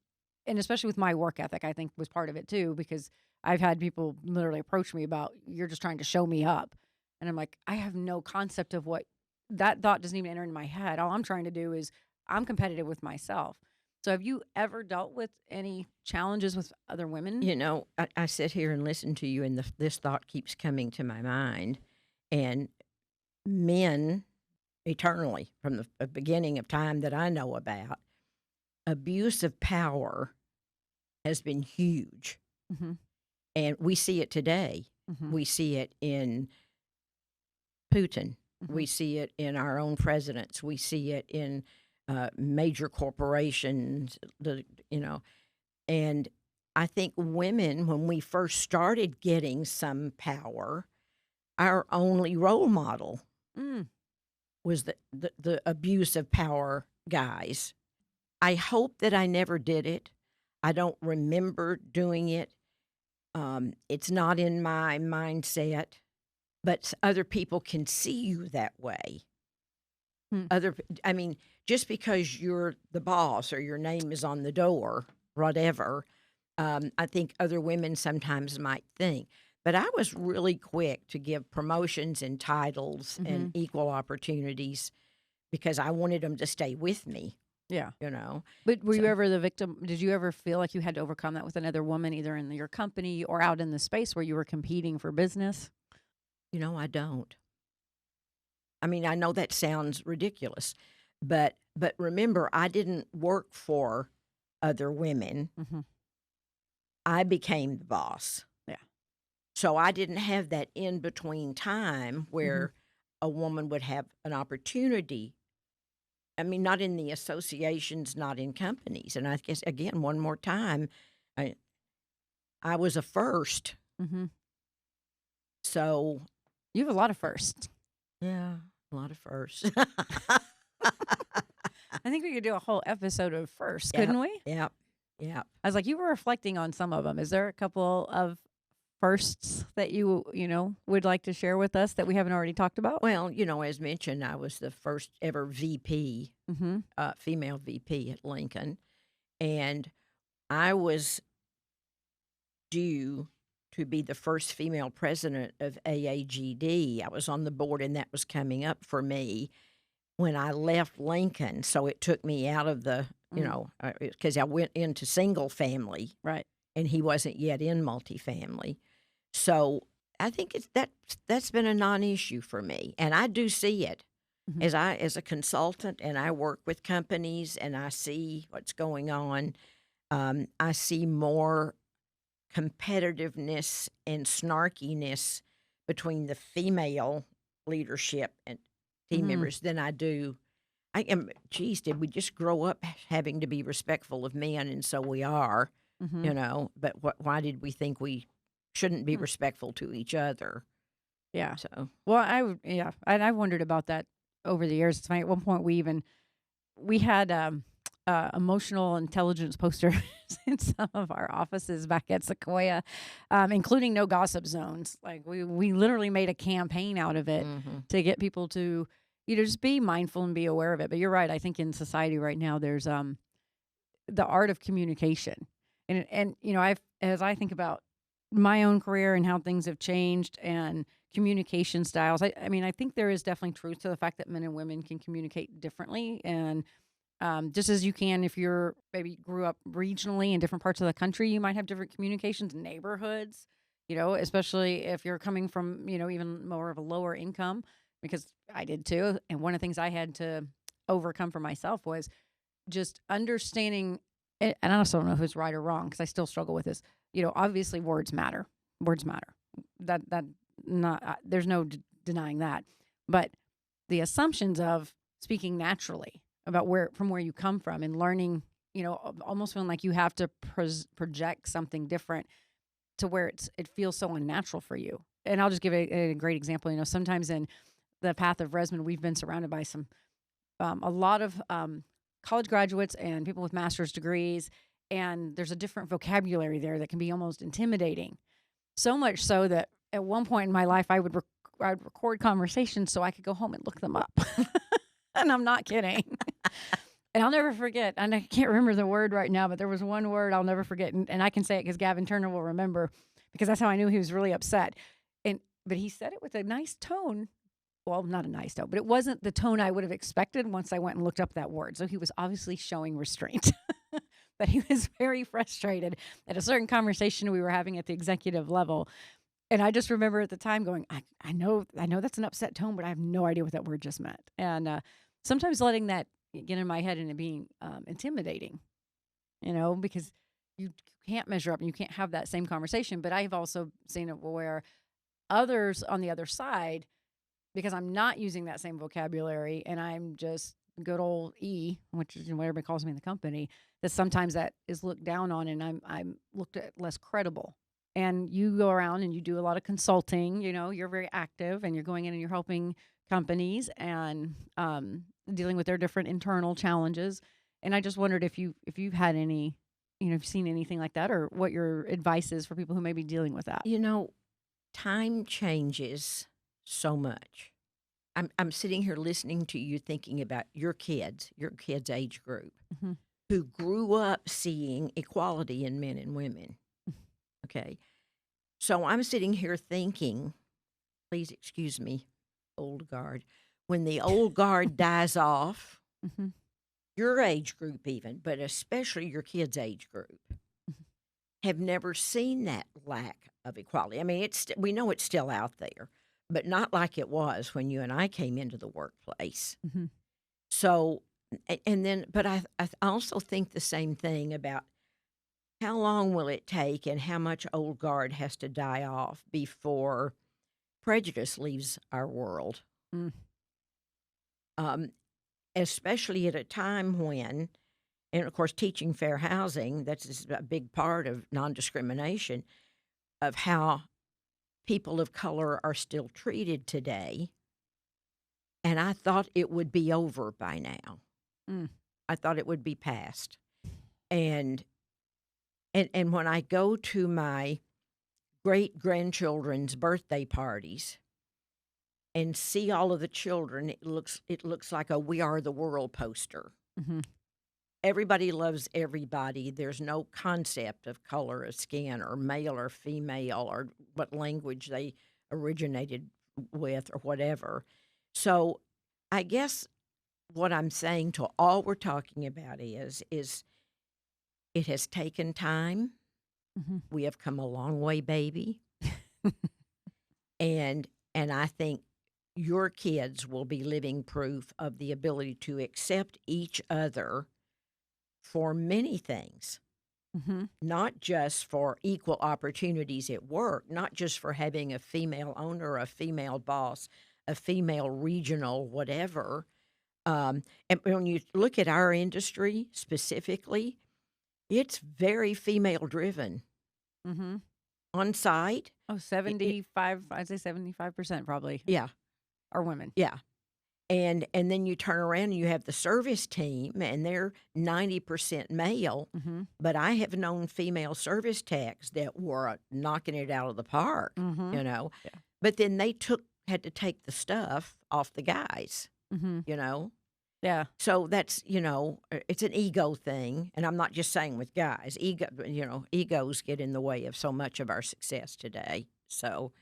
and especially with my work ethic, I think was part of it too, because I've had people literally approach me about, you're just trying to show me up. And I'm like, I have no concept of what that thought doesn't even enter in my head. All I'm trying to do is I'm competitive with myself. So have you ever dealt with any challenges with other women? I sit here and listen to you, and this thought keeps coming to my mind. And men, eternally, from the beginning of time that I know about, abuse of power has been huge. Mm-hmm. And we see it today. Mm-hmm. We see it in Putin. Mm-hmm. We see it in our own presidents. We see it in major corporations, and I think women, when we first started getting some power, our only role model was the abuse of power guys. I hope that I never did it. I don't remember doing it. It's not in my mindset, but other people can see you that way. Just because you're the boss or your name is on the door, whatever, I think other women sometimes might think. But I was really quick to give promotions and titles and equal opportunities, because I wanted them to stay with me. Yeah. But were you ever the victim? Did you ever feel like you had to overcome that with another woman, either in your company or out in the space where you were competing for business? I don't. I mean, I know that sounds ridiculous, but remember, I didn't work for other women. Mm-hmm. I became the boss. Yeah. So I didn't have that in between time where a woman would have an opportunity. I mean, not in the associations, not in companies. And I guess, again, one more time, I was a first. Mm-hmm. So. You have a lot of firsts. Yeah, a lot of firsts. I think we could do a whole episode of firsts, couldn't we? Yep. I was like, you were reflecting on some of them. Is there a couple of firsts that would like to share with us that we haven't already talked about? Well, as mentioned, I was the first ever VP, Mm-hmm. female VP at Lincoln, and I was due to be the first female president of AAGD. I was on the board, and that was coming up for me when I left Lincoln. So it took me out of the, because I went into single family, Right. and he wasn't yet in multifamily. So I think that's been a non-issue for me, and I do see it Mm-hmm. as a consultant, and I work with companies, and I see what's going on. I see more competitiveness and snarkiness between the female leadership and team Mm-hmm. members than I do. Geez, did we just grow up having to be respectful of men? And so we are, Mm-hmm. but why did we think we shouldn't be Hmm. respectful to each other? Yeah. So, Well, I wondered about that over the years. It's funny. At one point, we had emotional intelligence posters in some of our offices back at Sequoia, including no gossip zones. Like we literally made a campaign out of it mhm. to get people to just be mindful and be aware of it. But you're right. I think in society right now, there's the art of communication, and as I think about my own career and how things have changed and communication styles. I mean, I think there is definitely truth to the fact that men and women can communicate differently. And just as you can, if you're maybe grew up regionally in different parts of the country, you might have different communications, neighborhoods, especially if you're coming from, even more of a lower income, because I did too. And one of the things I had to overcome for myself was just understanding, and I also don't know if it's right or wrong because I still struggle with this. Obviously words matter. Words matter. That not there's no denying that. But the assumptions of speaking naturally about from where you come from and learning, almost feeling like you have to project something different to where it feels so unnatural for you. And I'll just give a great example. Sometimes in the path of Resmond, we've been surrounded by a lot of college graduates and people with master's degrees, and there's a different vocabulary there that can be almost intimidating. So much so that at one point in my life, I'd record conversations so I could go home and look them up. And I'm not kidding. And I'll never forget, and I can't remember the word right now, but there was one word I'll never forget, and I can say it because Gavin Turner will remember, because that's how I knew he was really upset. But he said it with a nice tone. Well, not a nice tone, but it wasn't the tone I would have expected once I went and looked up that word. So he was obviously showing restraint. But he was very frustrated at a certain conversation we were having at the executive level. And I just remember at the time going, I know that's an upset tone, but I have no idea what that word just meant. And sometimes letting that get in my head and it being intimidating, because you can't measure up and you can't have that same conversation. But I've also seen it where others on the other side, because I'm not using that same vocabulary and I'm just good old E, which is what everybody calls me in the company, that sometimes that is looked down on and I'm looked at less credible. And you go around and you do a lot of consulting, you're very active and you're going in and you're helping companies and dealing with their different internal challenges. And I just wondered if you've had any, if you've seen anything like that, or what your advice is for people who may be dealing with that. Time changes so much. I'm sitting here listening to you thinking about your kids' age group, Mm-hmm. who grew up seeing equality in men and women. Okay. So I'm sitting here thinking, please excuse me, old guard, when the old guard dies off, Mm-hmm. your age group even, but especially your kids' age group, have never seen that lack of equality. I mean, we know it's still out there, but not like it was when you and I came into the workplace. Mm-hmm. So, but I also think the same thing about how long will it take and how much old guard has to die off before prejudice leaves our world. Mm. Especially at a time when, and of course, teaching fair housing, that's a big part of non-discrimination, of how people of color are still treated today. And I thought it would be over by now. Mm. I thought it would be past. And when I go to my great grandchildren's birthday parties and see all of the children, it looks like a "We Are the World" poster. Hmm. Everybody loves everybody. There's no concept of color of skin or male or female or what language they originated with or whatever. So I guess what I'm saying to all we're talking about is it has taken time. Hmm. We have come a long way, baby. And I think your kids will be living proof of the ability to accept each other for many things, Hmm. not just for equal opportunities at work, not just for having a female owner, a female boss, a female regional, whatever. And when you look at our industry specifically, it's very female driven. Hmm. On site, Oh, it 75, I'd say 75% probably yeah, are women. yeah. And then you turn around and you have the service team, and they're 90% male. Hmm. But I have known female service techs that were knocking it out of the park, Hmm. you know. Yeah. But then they had to take the stuff off the guys, Hmm. you know. Yeah. So that's, it's an ego thing, and I'm not just saying with guys. Egos get in the way of so much of our success today. So,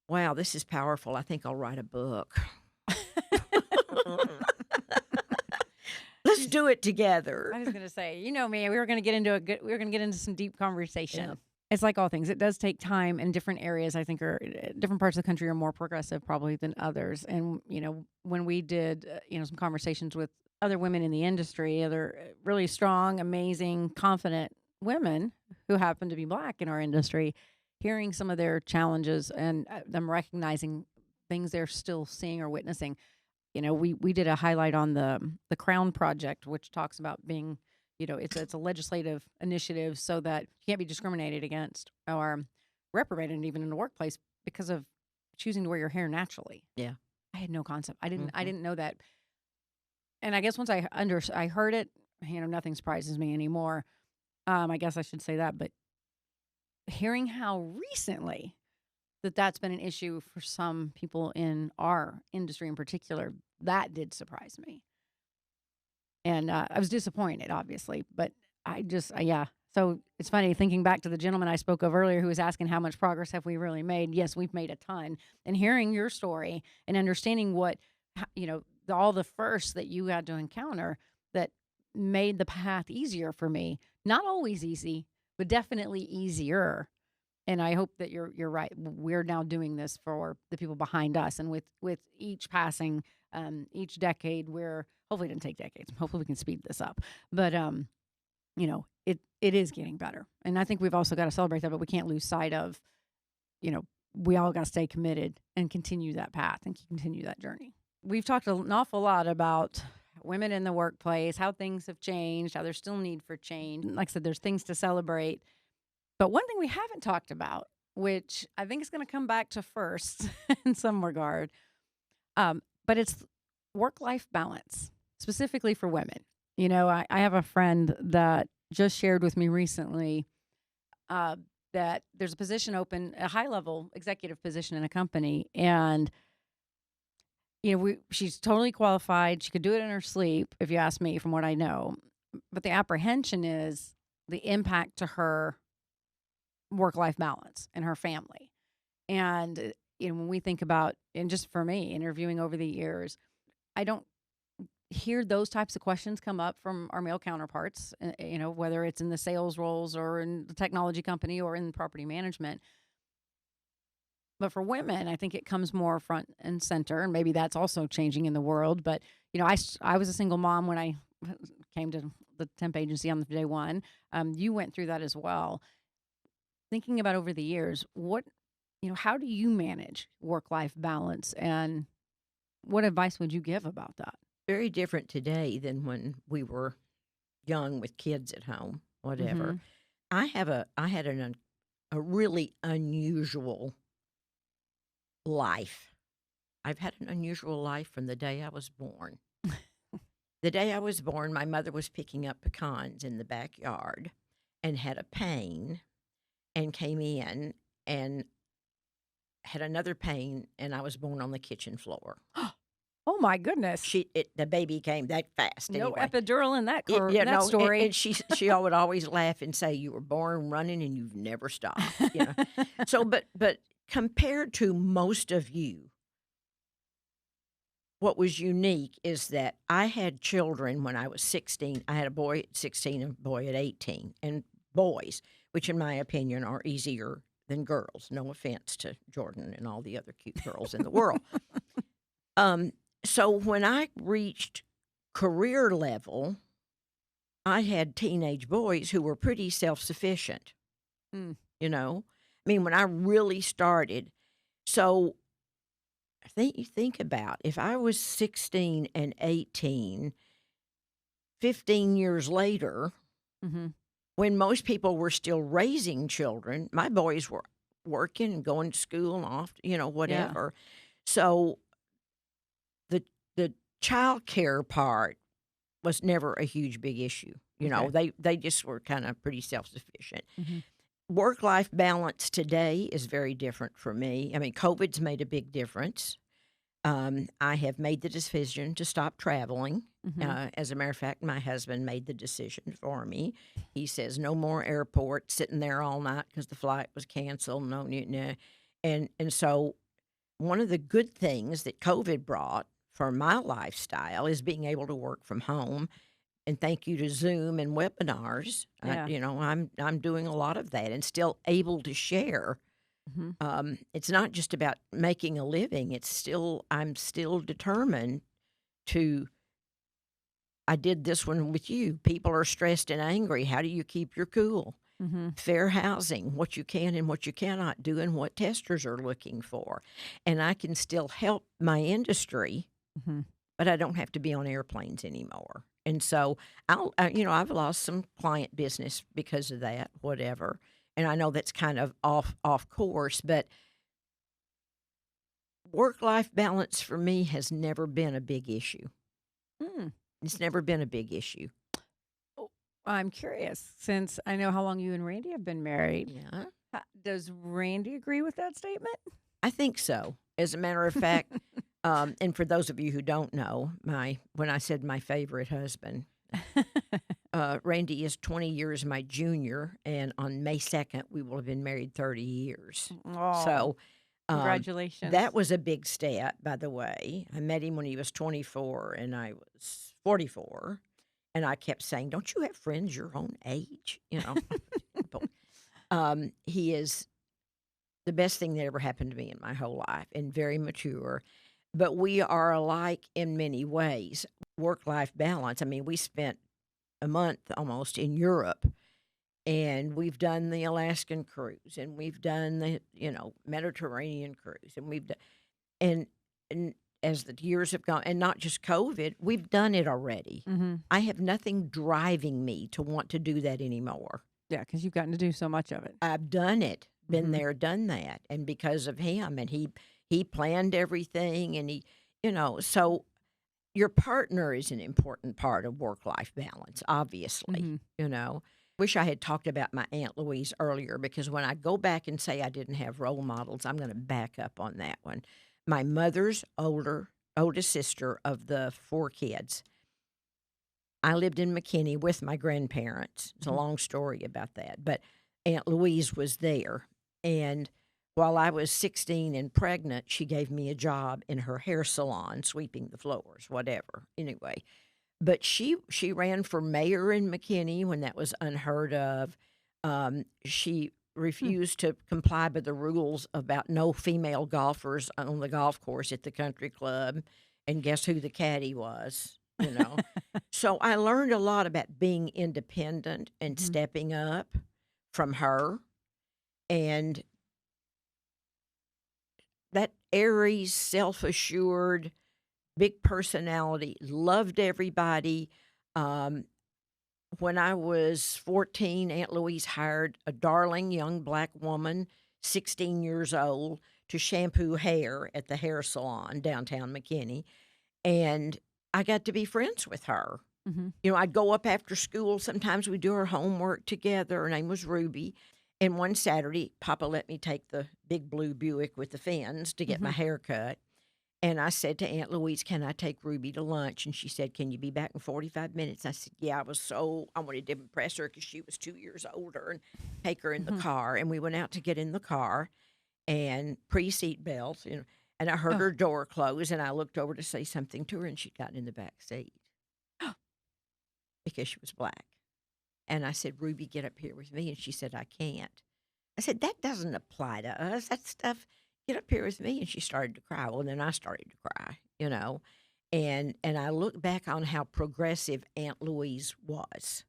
wow, this is powerful. I think I'll write a book. Let's do it together. I was going to say, you know me, we were going to get into some deep conversation. Yeah. It's like all things. It does take time, and different areas, I think, are different parts of the country are more progressive probably than others. And, when we did, some conversations with other women in the industry, other really strong, amazing, confident women who happen to be Black in our industry, hearing some of their challenges and them recognizing things they're still seeing or witnessing. We did a highlight on the Crown Project, which talks about being, it's a legislative initiative so that you can't be discriminated against or reprobated even in the workplace because of choosing to wear your hair naturally. Yeah. I had no concept. I Mhm. didn't know that. And I guess once I heard it, nothing surprises me anymore. I guess I should say that, but hearing how recently that's been an issue for some people in our industry in particular, that did surprise me. And I was disappointed, obviously, but yeah. So it's funny thinking back to the gentleman I spoke of earlier who was asking how much progress have we really made. Yes, we've made a ton. And hearing your story and understanding what, all the firsts that you had to encounter that made the path easier for me. Not always easy, but definitely easier. And I hope that you're right. We're now doing this for the people behind us, and with each passing, each decade, we're hopefully it didn't take decades. Hopefully we can speed this up. But it is getting better, and I think we've also got to celebrate that. But we can't lose sight of, we all got to stay committed and continue that path and continue that journey. We've talked an awful lot about women in the workplace, how things have changed, how there's still need for change. Like I said, there's things to celebrate. But one thing we haven't talked about, which I think is going to come back to first in some regard, but it's work-life balance, specifically for women. I have a friend that just shared with me recently that there's a position open, a high-level executive position in a company, and she's totally qualified. She could do it in her sleep, if you ask me, from what I know. But the apprehension is the impact to her work-life balance and her family. And, when we think about, and just for me, interviewing over the years, I don't hear those types of questions come up from our male counterparts, whether it's in the sales roles or in the technology company or in property management. But for women, I think it comes more front and center, and maybe that's also changing in the world. But, I was a single mom when I came to the temp agency on the day one. You went through that as well. Thinking about over the years, how do you manage work-life balance, and what advice would you give about that? Very different today than when we were young with kids at home, whatever. Hmm. I had a really unusual life. I've had an unusual life from the day I was born. The day I was born, my mother was picking up pecans in the backyard and had a pain and came in and had another pain, and I was born on the kitchen floor. Oh my goodness. The baby came that fast No anyway. epidural in that Yeah, that no, story. and she would always laugh and say, "You were born running and you've never stopped." So, but compared to most of you, what was unique is that I had children when I was 16. I had a boy at 16 and a boy at 18, and boys, which in my opinion are easier than girls. No offense to Jordan and all the other cute girls in the world. So when I reached career level, I had teenage boys who were pretty self-sufficient, Mm. I mean, when I really started. So I think you think about if I was 16 and 18, 15 years later, Hmm. when most people were still raising children, my boys were working and going to school and off, Yeah. whatever. So the child care part was never a huge big issue. Okay. They just were kind of pretty self-sufficient. Hmm. Work-life balance today is very different for me. I mean, COVID's made a big difference. I have made the decision to stop traveling. Hmm. As a matter of fact, my husband made the decision for me. He says no more airport, sitting there all night because the flight was canceled. No, no, no. And so one of the good things that COVID brought for my lifestyle is being able to work from home. And thank you to Zoom and webinars, Yeah. I'm doing a lot of that and still able to share. Hmm. It's not just about making a living. I'm still determined to. I did this one with you. People are stressed and angry. How do you keep your cool? Hmm. Fair housing, what you can and what you cannot do, and what testers are looking for. And I can still help my industry, Hmm. but I don't have to be on airplanes anymore. And so I've lost some client business because of that, whatever. And I know that's kind of off course, but work-life balance for me has never been a big issue. Mm. It's never been a big issue. Oh, I'm curious, since I know how long you and Randy have been married. Yeah, Does Randy agree with that statement? I think so. As a matter of fact, and for those of you who don't know, when I said my favorite husband, Randy is 20 years my junior, and on May 2nd, we will have been married 30 years. Oh, So congratulations. that was a big step, by the way. I met him when he was 24, and I was 44. And I kept saying, "Don't you have friends your own age?" He is the best thing that ever happened to me in my whole life, and very mature. But we are alike in many ways. Work-life balance. I mean, we spent a month almost in Europe, and we've done the Alaskan cruise, and we've done the Mediterranean cruise, and we've done and as the years have gone, and not just COVID, we've done it already. Hmm. I have nothing driving me to want to do that anymore. Yeah, because you've gotten to do so much of it. I've done it, been Hmm. there, done that, and because of him, and he planned everything, and so your partner is an important part of work-life balance, obviously. Hmm. Wish I had talked about my Aunt Louise earlier, because when I go back and say I didn't have role models, I'm going to back up on that one. My mother's oldest sister of the 4 kids. I lived in McKinney with my grandparents. It's a Mhm. long story about that, but Aunt Louise was there, and while I was 16 and pregnant, she gave me a job in her hair salon, sweeping the floors, whatever. Anyway, but she ran for mayor in McKinney when that was unheard of. She Hmm. refused to comply with the rules about no female golfers on the golf course at the country club, and guess who the caddy was? So I learned a lot about being independent and Mhm. stepping up from her, and that Aries, self-assured, big personality, loved everybody. Um, when I was 14, Aunt Louise hired a darling young black woman, 16 years old, to shampoo hair at the hair salon downtown McKinney. And I got to be friends with her. Mhm. I'd go up after school. Sometimes we'd do our homework together. Her name was Ruby. And one Saturday, Papa let me take the big blue Buick with the fins to get my hair cut. And I said to Aunt Louise, can I take Ruby to lunch? And she said, can you be back in 45 minutes? I said, yeah, I wanted to impress her because she was 2 years older and take her in the car. And we went out to get in the car and pre-seat belts, and I heard Oh. her door close and I looked over to say something to her and she'd gotten in the back seat because she was black. And I said, Ruby, get up here with me. And she said, I can't. I said, that doesn't apply to us. That stuff, get up here with me. And she started to cry. Well, then I started to cry, And I look back on how progressive Aunt Louise was.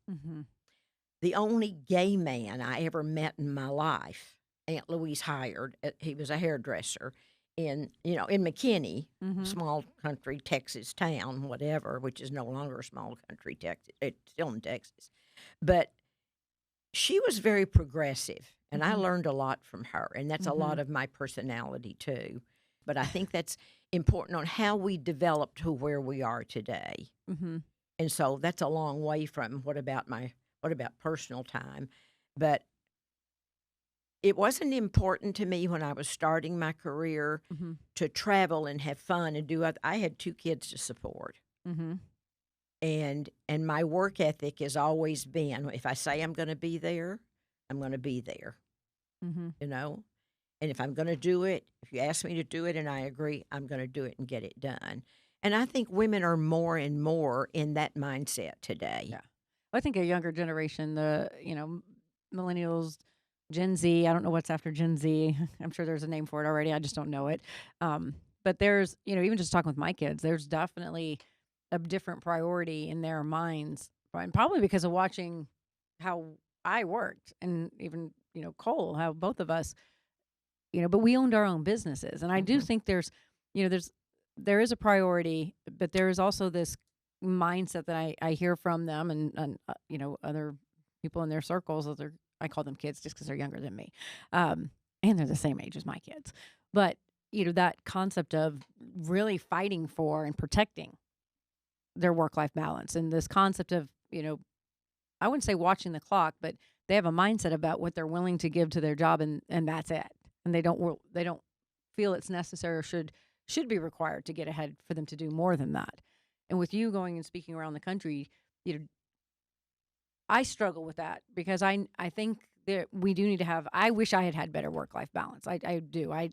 The only gay man I ever met in my life, Aunt Louise hired. He was a hairdresser in McKinney, small country Texas town, whatever, which is no longer a small country Texas. It's still in Texas. But she was very progressive, and I learned a lot from her, and that's a lot of my personality too. But I think that's important on how we developed to where we are today. And so that's a long way from what about personal time. But it wasn't important to me when I was starting my career to travel and have fun and do other. I had 2 kids to support. And my work ethic has always been, if I say I'm going to be there, I'm going to be there, And if I'm going to do it, if you ask me to do it and I agree, I'm going to do it and get it done. And I think women are more and more in that mindset today. Yeah. I think a younger generation, the millennials, Gen Z. I don't know what's after Gen Z. I'm sure there's a name for it already. I just don't know it. But there's, even just talking with my kids, there's definitely a different priority in their minds, and probably because of watching how I worked, and even Cole, how both of us, but we owned our own businesses, and I do think there is a priority, but there is also this mindset that I hear from them and other people in their circles. I call them kids just because they're younger than me, and they're the same age as my kids. But that concept of really fighting for and protecting their work-life balance, and this concept of I wouldn't say watching the clock, but they have a mindset about what they're willing to give to their job, and that's it. And they don't feel it's necessary or should be required to get ahead for them to do more than that. And with you going and speaking around the country, I struggle with that because I think that we do need to have. I wish I had better work-life balance. I do. I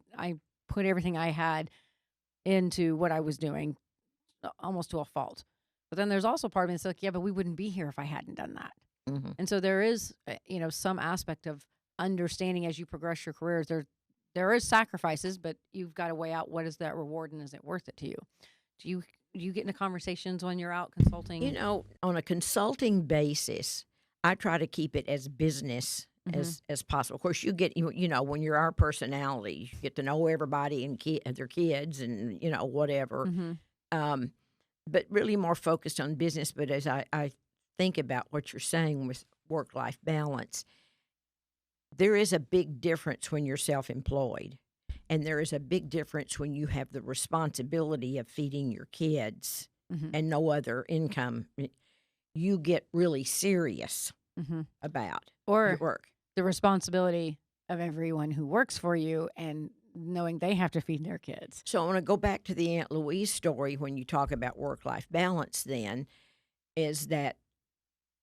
put everything I had into what I was doing, almost to a fault. But then there's also part of me that's like, yeah, but we wouldn't be here if I hadn't done that. And so there is, some aspect of understanding as you progress your careers. There is sacrifices, but you've got to weigh out what is that reward and is it worth it to you? Do you get into conversations when you're out consulting? On a consulting basis, I try to keep it as business as possible. Of course, you get when you're our personality, you get to know everybody and their kids and whatever. But really more focused on business. But as I think about what you're saying with work-life balance, there is a big difference when you're self-employed, and there is a big difference when you have the responsibility of feeding your kids and no other income. You get really serious about your work. The responsibility of everyone who works for you and knowing they have to feed their kids. So I want to go back to the Aunt Louise story when you talk about work-life balance then, is that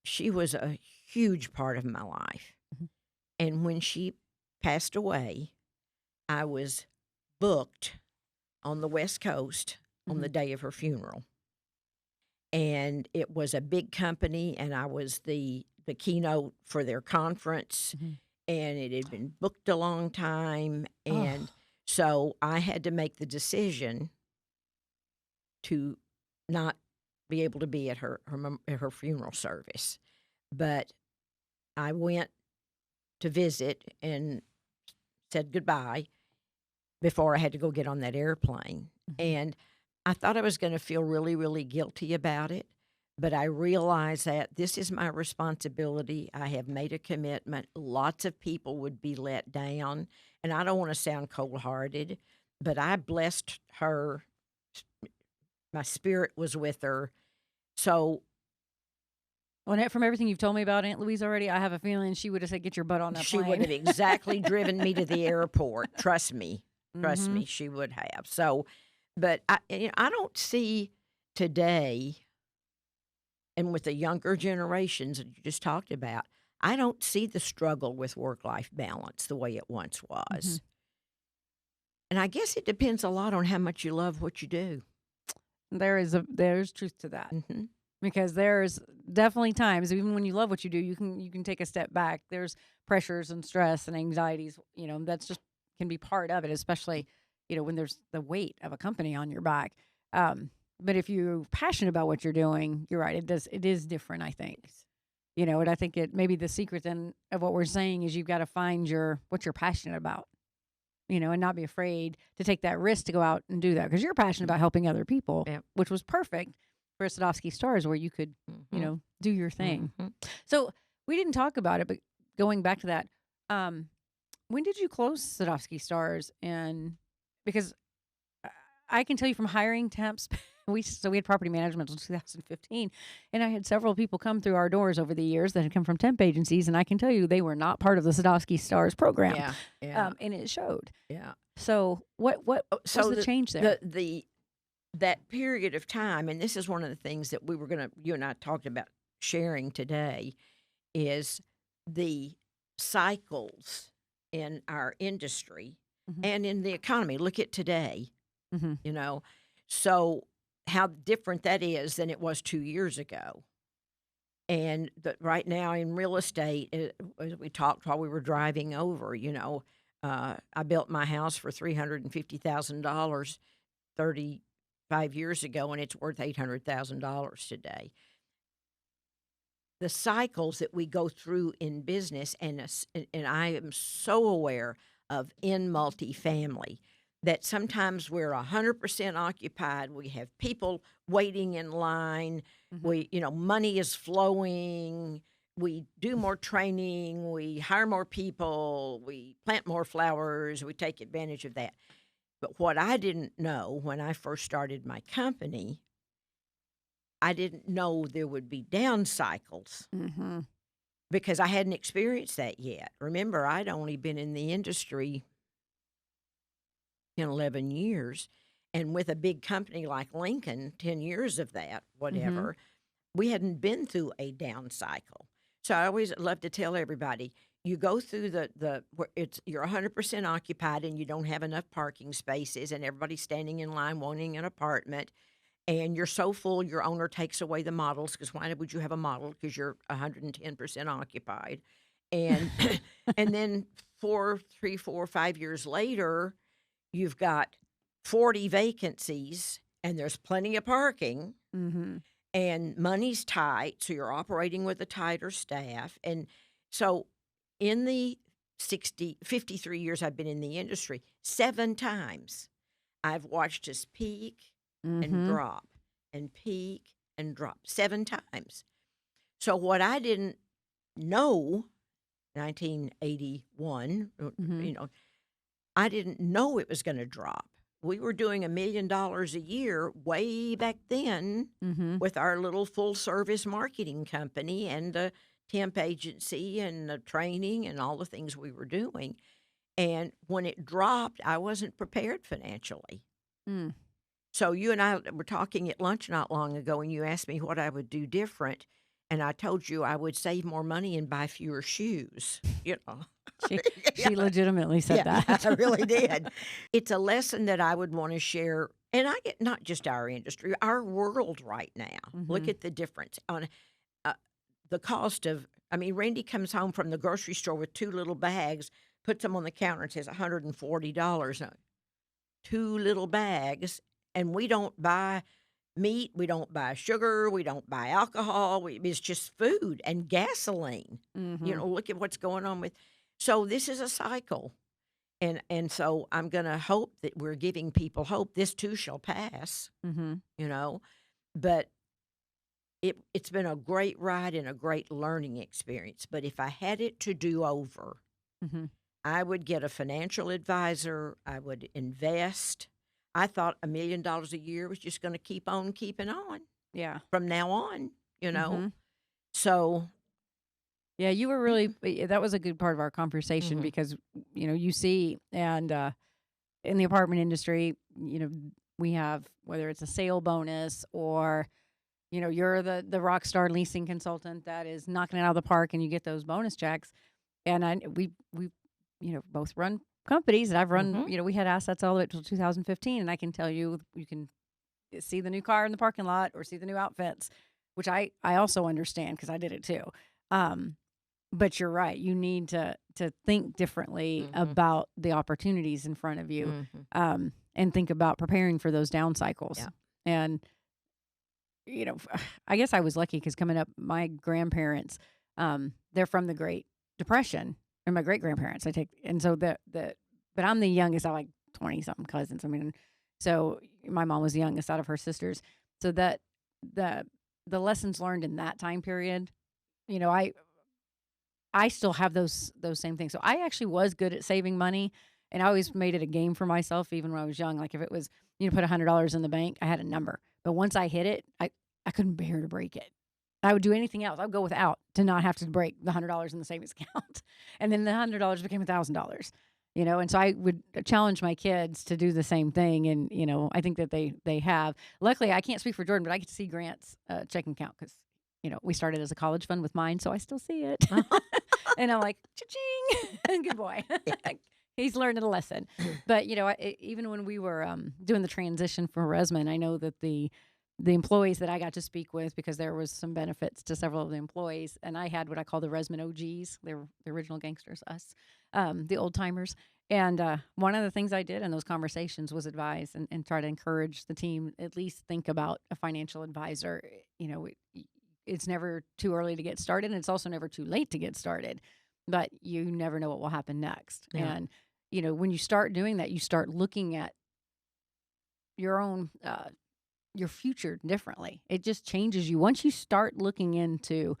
she was a huge part of my life. And when she passed away, I was booked on the West Coast on the day of her funeral. And it was a big company, and I was the keynote for their conference, and it had been booked a long time. And so I had to make the decision to not be able to be at her funeral service. But I went to visit and said goodbye before I had to go get on that airplane. And I thought I was going to feel really, really guilty about it. But I realized that this is my responsibility. I have made a commitment. Lots of people would be let down. And I don't want to sound cold-hearted, but I blessed her. My spirit was with her. So Well, from everything you've told me about Aunt Louise already, I have a feeling she would have said, "Get your butt on that She plane." would have exactly driven me to the airport. Trust me. Trust Mm-hmm. me, she would have. So, but I don't see today, and with the younger generations that you just talked about, I don't see the struggle with work-life balance the way it once Mm-hmm. was. And I guess it depends a lot on how much you love what you do. There's truth to that. Hmm. Because there's definitely times, even when you love what you do, you can take a step back. There's pressures and stress and anxieties, that's just can be part of it, especially, when there's the weight of a company on your back. But if you're passionate about what you're doing, you're right. It is different, I think. And I think it maybe the secret then of what we're saying is you've got to find what you're passionate about, and not be afraid to take that risk to go out and do that because you're passionate about helping other people, Yeah. which was perfect for Sadovsky Stars where you could, Hmm. do your thing. Hmm. So we didn't talk about it, but going back to that, when did you close Sadovsky Stars? And because I can tell you from hiring temps, we had property management until 2015, and I had several people come through our doors over the years that had come from temp agencies, and I can tell you they were not part of the Sadovsky Stars program. Yeah. Yeah. And it showed. Yeah. So what was the change there? That period of time, and this is one of the things that you and I talked about sharing today, is the cycles in our industry Mhm. and in the economy. Look at today, Mhm. so how different that is than it was 2 years ago. And right now in real estate, as we talked while we were driving over, I built my house for $350,000 35 years ago, and it's worth $800,000 today. The cycles that we go through in business, and I am so aware of in multifamily that sometimes we're 100% occupied. We have people waiting in line. Mhm. Money is flowing. We do more training. We hire more people. We plant more flowers. We take advantage of that. But what I didn't know when I first started my company, I didn't know there would be down cycles Mhm. because I hadn't experienced that yet. Remember, I'd only been in the industry 11 years. And with a big company like Lincoln, 10 years of that, Mhm. whatever, we hadn't been through a down cycle. So I always love to tell everybody, you go through where you're 100% occupied and you don't have enough parking spaces and everybody's standing in line wanting an apartment and you're so full your owner takes away the models because why would you have a model because you're 110% occupied. And and then 3, 4, 5 years later, you've got 40 vacancies and there's plenty of parking Mhm. and money's tight, so you're operating with a tighter staff. And so in the 53 years I've been in the industry, 7 times I've watched us peak and Mhm. drop and peak and drop 7 times. So what I didn't know, 1981, Mhm. I didn't know it was going to drop. We were doing $1 million a year way back then Mhm. with our little full service marketing company and the temp agency and the training and all the things we were doing. And when it dropped, I wasn't prepared financially. Mm. So you and I were talking at lunch not long ago, and you asked me what I would do different, and I told you I would save more money and buy fewer shoes. She Yeah, she legitimately said yeah, that. I really did. It's a lesson that I would want to share, and I get not just our industry, our world right now. Look Mhm. at the difference on uh, the cost of. I mean, Randy comes home from the grocery store with 2 little bags, puts them on the counter, and says $140. Now, 2 little bags, and we don't buy meat, we don't buy sugar, we don't buy alcohol. It's just food and gasoline. Mhm. Look at what's going on with. So this is a cycle, and so I'm going to hope that we're giving people hope. This too shall pass. Mhm. But it's been a great ride and a great learning experience. But if I had it to do over, Mhm. I would get a financial advisor. I would invest. I thought $1 million a year was just going to keep on keeping on Yeah. from now on, you know. Mhm. So, Yeah, you were really that was a good part of our conversation mhm, because you see and in the apartment industry, we have whether it's a sale bonus or you're the rock star leasing consultant that is knocking it out of the park and you get those bonus checks. And we both run companies and I've run, mhm, we had assets all the way till 2015 and I can tell you can see the new car in the parking lot or see the new outfits, which I also understand because I did it too. Um, but you're right. You need to think differently mhm, about the opportunities in front of you, mhm. and think about preparing for those down cycles. Yeah. And I guess I was lucky because coming up, my grandparents, they're from the Great Depression, and my great grandparents. And so but I'm the youngest. I like 20 something cousins. I mean, so my mom was the youngest out of her sisters. So that the the lessons learned in that time period, you know, I I still have those same things. So I actually was good at saving money, and I always made it a game for myself, even when I was young. Like if it was, put $100 in the bank, I had a number. But once I hit it, I couldn't bear to break it. I would do anything else. I would go without to not have to break the $100 in the savings account, and then the $100 became $1,000. And so I would challenge my kids to do the same thing, and I think that they have. Luckily, I can't speak for Jordan, but I get to see Grant's checking account because we started as a college fund with mine, so I still see it. And I'm like, cha-ching, good boy. Yeah. He's learning a lesson. But even when we were doing the transition from Resman, I know that the employees that I got to speak with, because there was some benefits to several of the employees, and I had what I call the Resman OGs. They were the original gangsters, us, the old timers. And one of the things I did in those conversations was advise and try to encourage the team at least think about a financial advisor. It's never too early to get started, and it's also never too late to get started. But you never know what will happen next. Yeah. And when you start doing that, you start looking at your own your future differently. It just changes you once you start looking into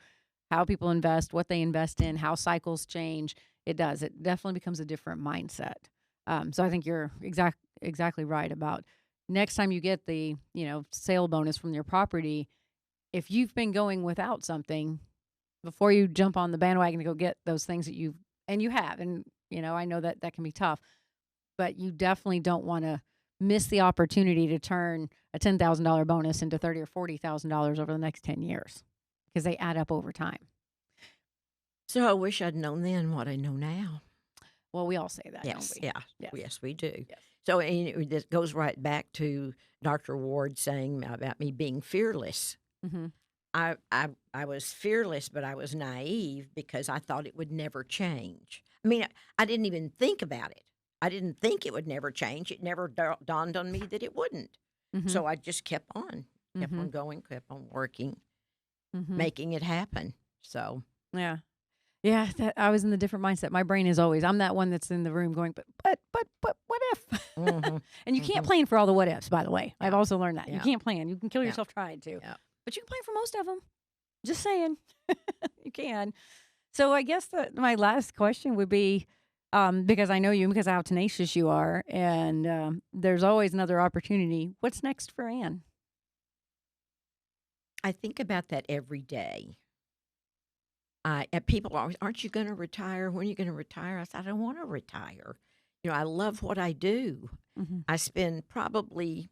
how people invest, what they invest in, how cycles change. It does. It definitely becomes a different mindset. So I think you're exactly right about next time you get the sale bonus from your property. If you've been going without something before you jump on the bandwagon to go get those things that you have, and I know that that can be tough, but you definitely don't want to miss the opportunity to turn a $10,000 bonus into 30 or $40,000 over the next 10 years because they add up over time. So I wish I'd known then what I know now. Well, we all say that, don't Yes, we? yeah, Yes. yes, we do. Yes. So this goes right back to Dr. Ward saying about me being fearless. Mm-hmm. I was fearless, but I was naive because I thought it would never change. I mean, I didn't even think about it. I didn't think it would never change. It never dawned on me that it wouldn't. Mm-hmm. So I just kept Mm-hmm. on going, kept on working, Mm-hmm. making it happen. So, Yeah. Yeah, I was in the different mindset. My brain is always, I'm that one that's in the room going, but what if? hmm And you can't hmm plan for all the what ifs, by the way. I've yeah, also learned that. You yeah, can't plan. You can kill yeah, yourself trying to, yeah. but you can plan for most of them. Just saying. You can. So I guess my last question would be, because I know you, because of how tenacious you are, and there's always another opportunity. What's next for Anne? I think about that every day. People are always, aren't you going to retire? When are you going to retire? I said, I don't want to retire. I love what I do. Mm-hmm. I spend probably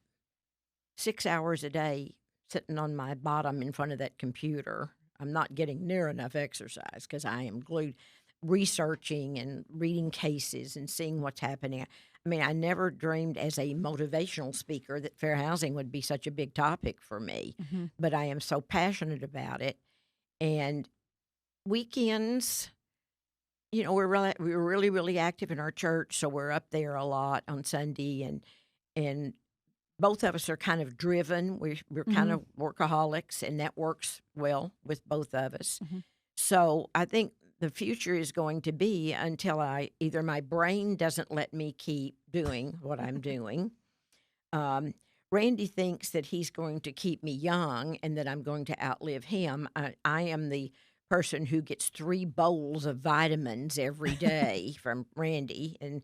6 hours a day sitting on my bottom in front of that computer. I'm not getting near enough exercise because I am glued researching and reading cases and seeing what's happening. I mean, I never dreamed as a motivational speaker that fair housing would be such a big topic for me, Mm-hmm. but I am so passionate about it. And weekends, we're really really active in our church, so we're up there a lot on Sunday, and both of us are kind of driven. We're kind Mm-hmm. of workaholics, and that works well with both of us. Mm-hmm. So I think the future is going to be until either my brain doesn't let me keep doing what I'm doing. Um, Randy thinks that he's going to keep me young and that I'm going to outlive him. I am the person who gets 3 bowls of vitamins every day from Randy. And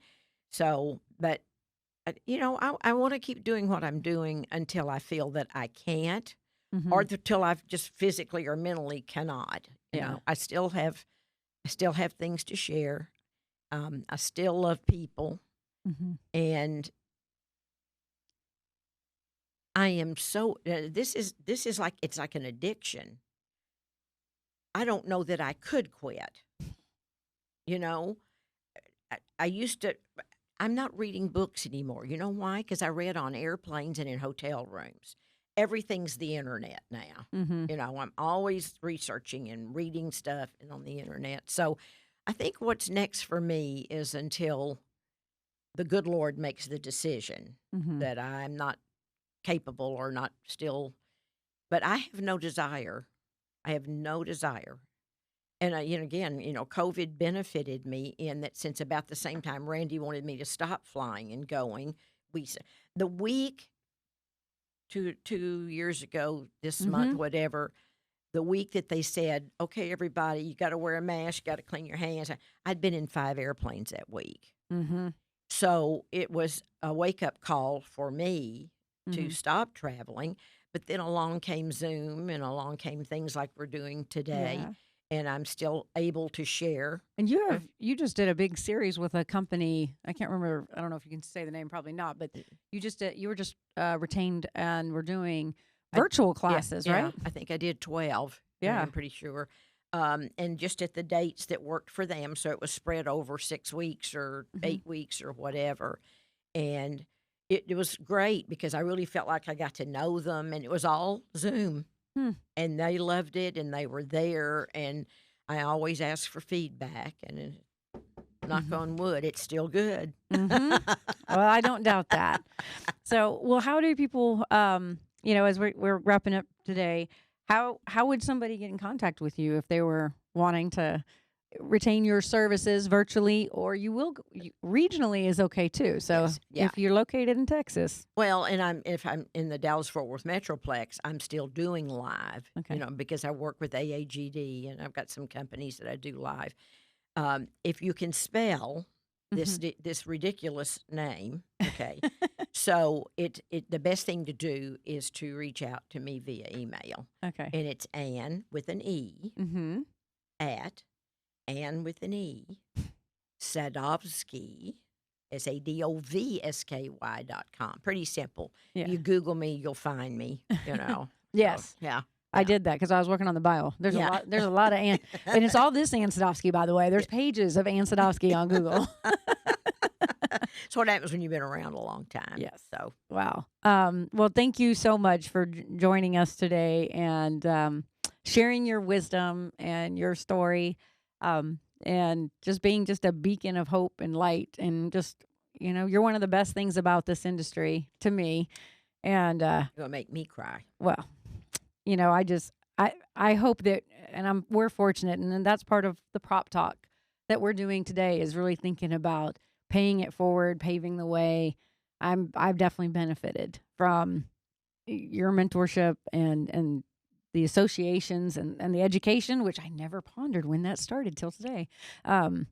so, but, I want to keep doing what I'm doing until I feel that I can't Mhm. or till I've just physically or mentally cannot. You Yeah. know, I still have things to share. I still love people, Mhm. and I am so. This is like it's like an addiction. I don't know that I could quit. You know, I used to. I'm not reading books anymore. You know why? Because I read on airplanes and in hotel rooms. Everything's the internet now. Mhm. You know, I'm always researching and reading stuff and on the internet. So I think what's next for me is until the good Lord makes the decision Mhm. that I'm not capable or not still, but I have no desire. I have no desire. And again, COVID benefited me in that since about the same time Randy wanted me to stop flying and going, the week 2 years ago, this month, Mhm. whatever, the week that they said, okay, everybody, you got to wear a mask, you got to clean your hands. I'd been in 5 airplanes that week. Mhm. So it was a wake up call for me to Mhm. stop traveling. But then along came Zoom and along came things like we're doing today. Yeah. And I'm still able to share. And you just did a big series with a company. I can't remember. I don't know if you can say the name. Probably not. But you were just retained and were doing I, virtual yeah, classes, yeah, right? I think I did 12. Yeah. I'm pretty sure. And just at the dates that worked for them. So it was spread over 6 weeks or Mhm. 8 weeks or whatever. And it was great because I really felt like I got to know them, and it was all Zoom. Hmm. And they loved it, and they were there, and I always ask for feedback, and knock Mhm. on wood, it's still good. Mhm. Well, I don't doubt that. So, well, how do people, as we're wrapping up today, how would somebody get in contact with you if they were wanting to retain your services virtually, or regionally is okay too. So, Yes, yeah. if you're located in Texas, Well, and if I'm in the Dallas-Fort Worth Metroplex, I'm still doing live, okay. because I work with AAGD, and I've got some companies that I do live. If you can spell Mhm. this ridiculous name, okay, so the best thing to do is to reach out to me via email, Okay. and it's Anne with an E Mhm. at Anne with an E Sadovsky SADOVSKY.com. Pretty simple. Yeah. You Google me, you'll find me. So Yes. yeah, I yeah, did that because I was working on the bio. There's yeah. a lot. There's a lot of Ann, and it's all this Anne Sadovsky, by the way. There's pages of Anne Sadovsky on Google. So what happens when you've been around a long time? Yes. So Wow. Well, thank you so much for joining us today and sharing your wisdom and your story, and just being just a beacon of hope and light. And just, you're one of the best things about this industry to me. And, you're gonna make me cry. well, I hope that, and we're fortunate. And then that's part of the prop talk that we're doing today is really thinking about paying it forward, paving the way. I've definitely benefited from your mentorship and the associations and the education, which I never pondered when that started till today. And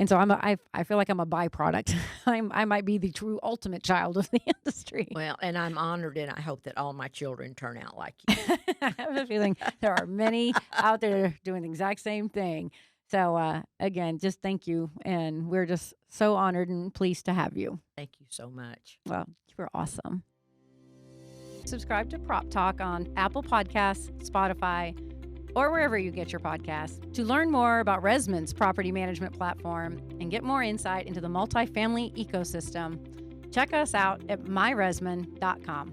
so I feel like I'm a byproduct. I might be the true ultimate child of the industry. Well, and I'm honored, and I hope that all my children turn out like you. I have a feeling there are many out there doing the exact same thing. So again, just thank you, and we're just so honored and pleased to have you. Thank you so much. Well, you were awesome. Subscribe to Prop Talk on Apple Podcasts, Spotify, or wherever you get your podcasts to learn more about Resmond's property management platform and get more insight into the multifamily ecosystem. Check us out at myresmond.com.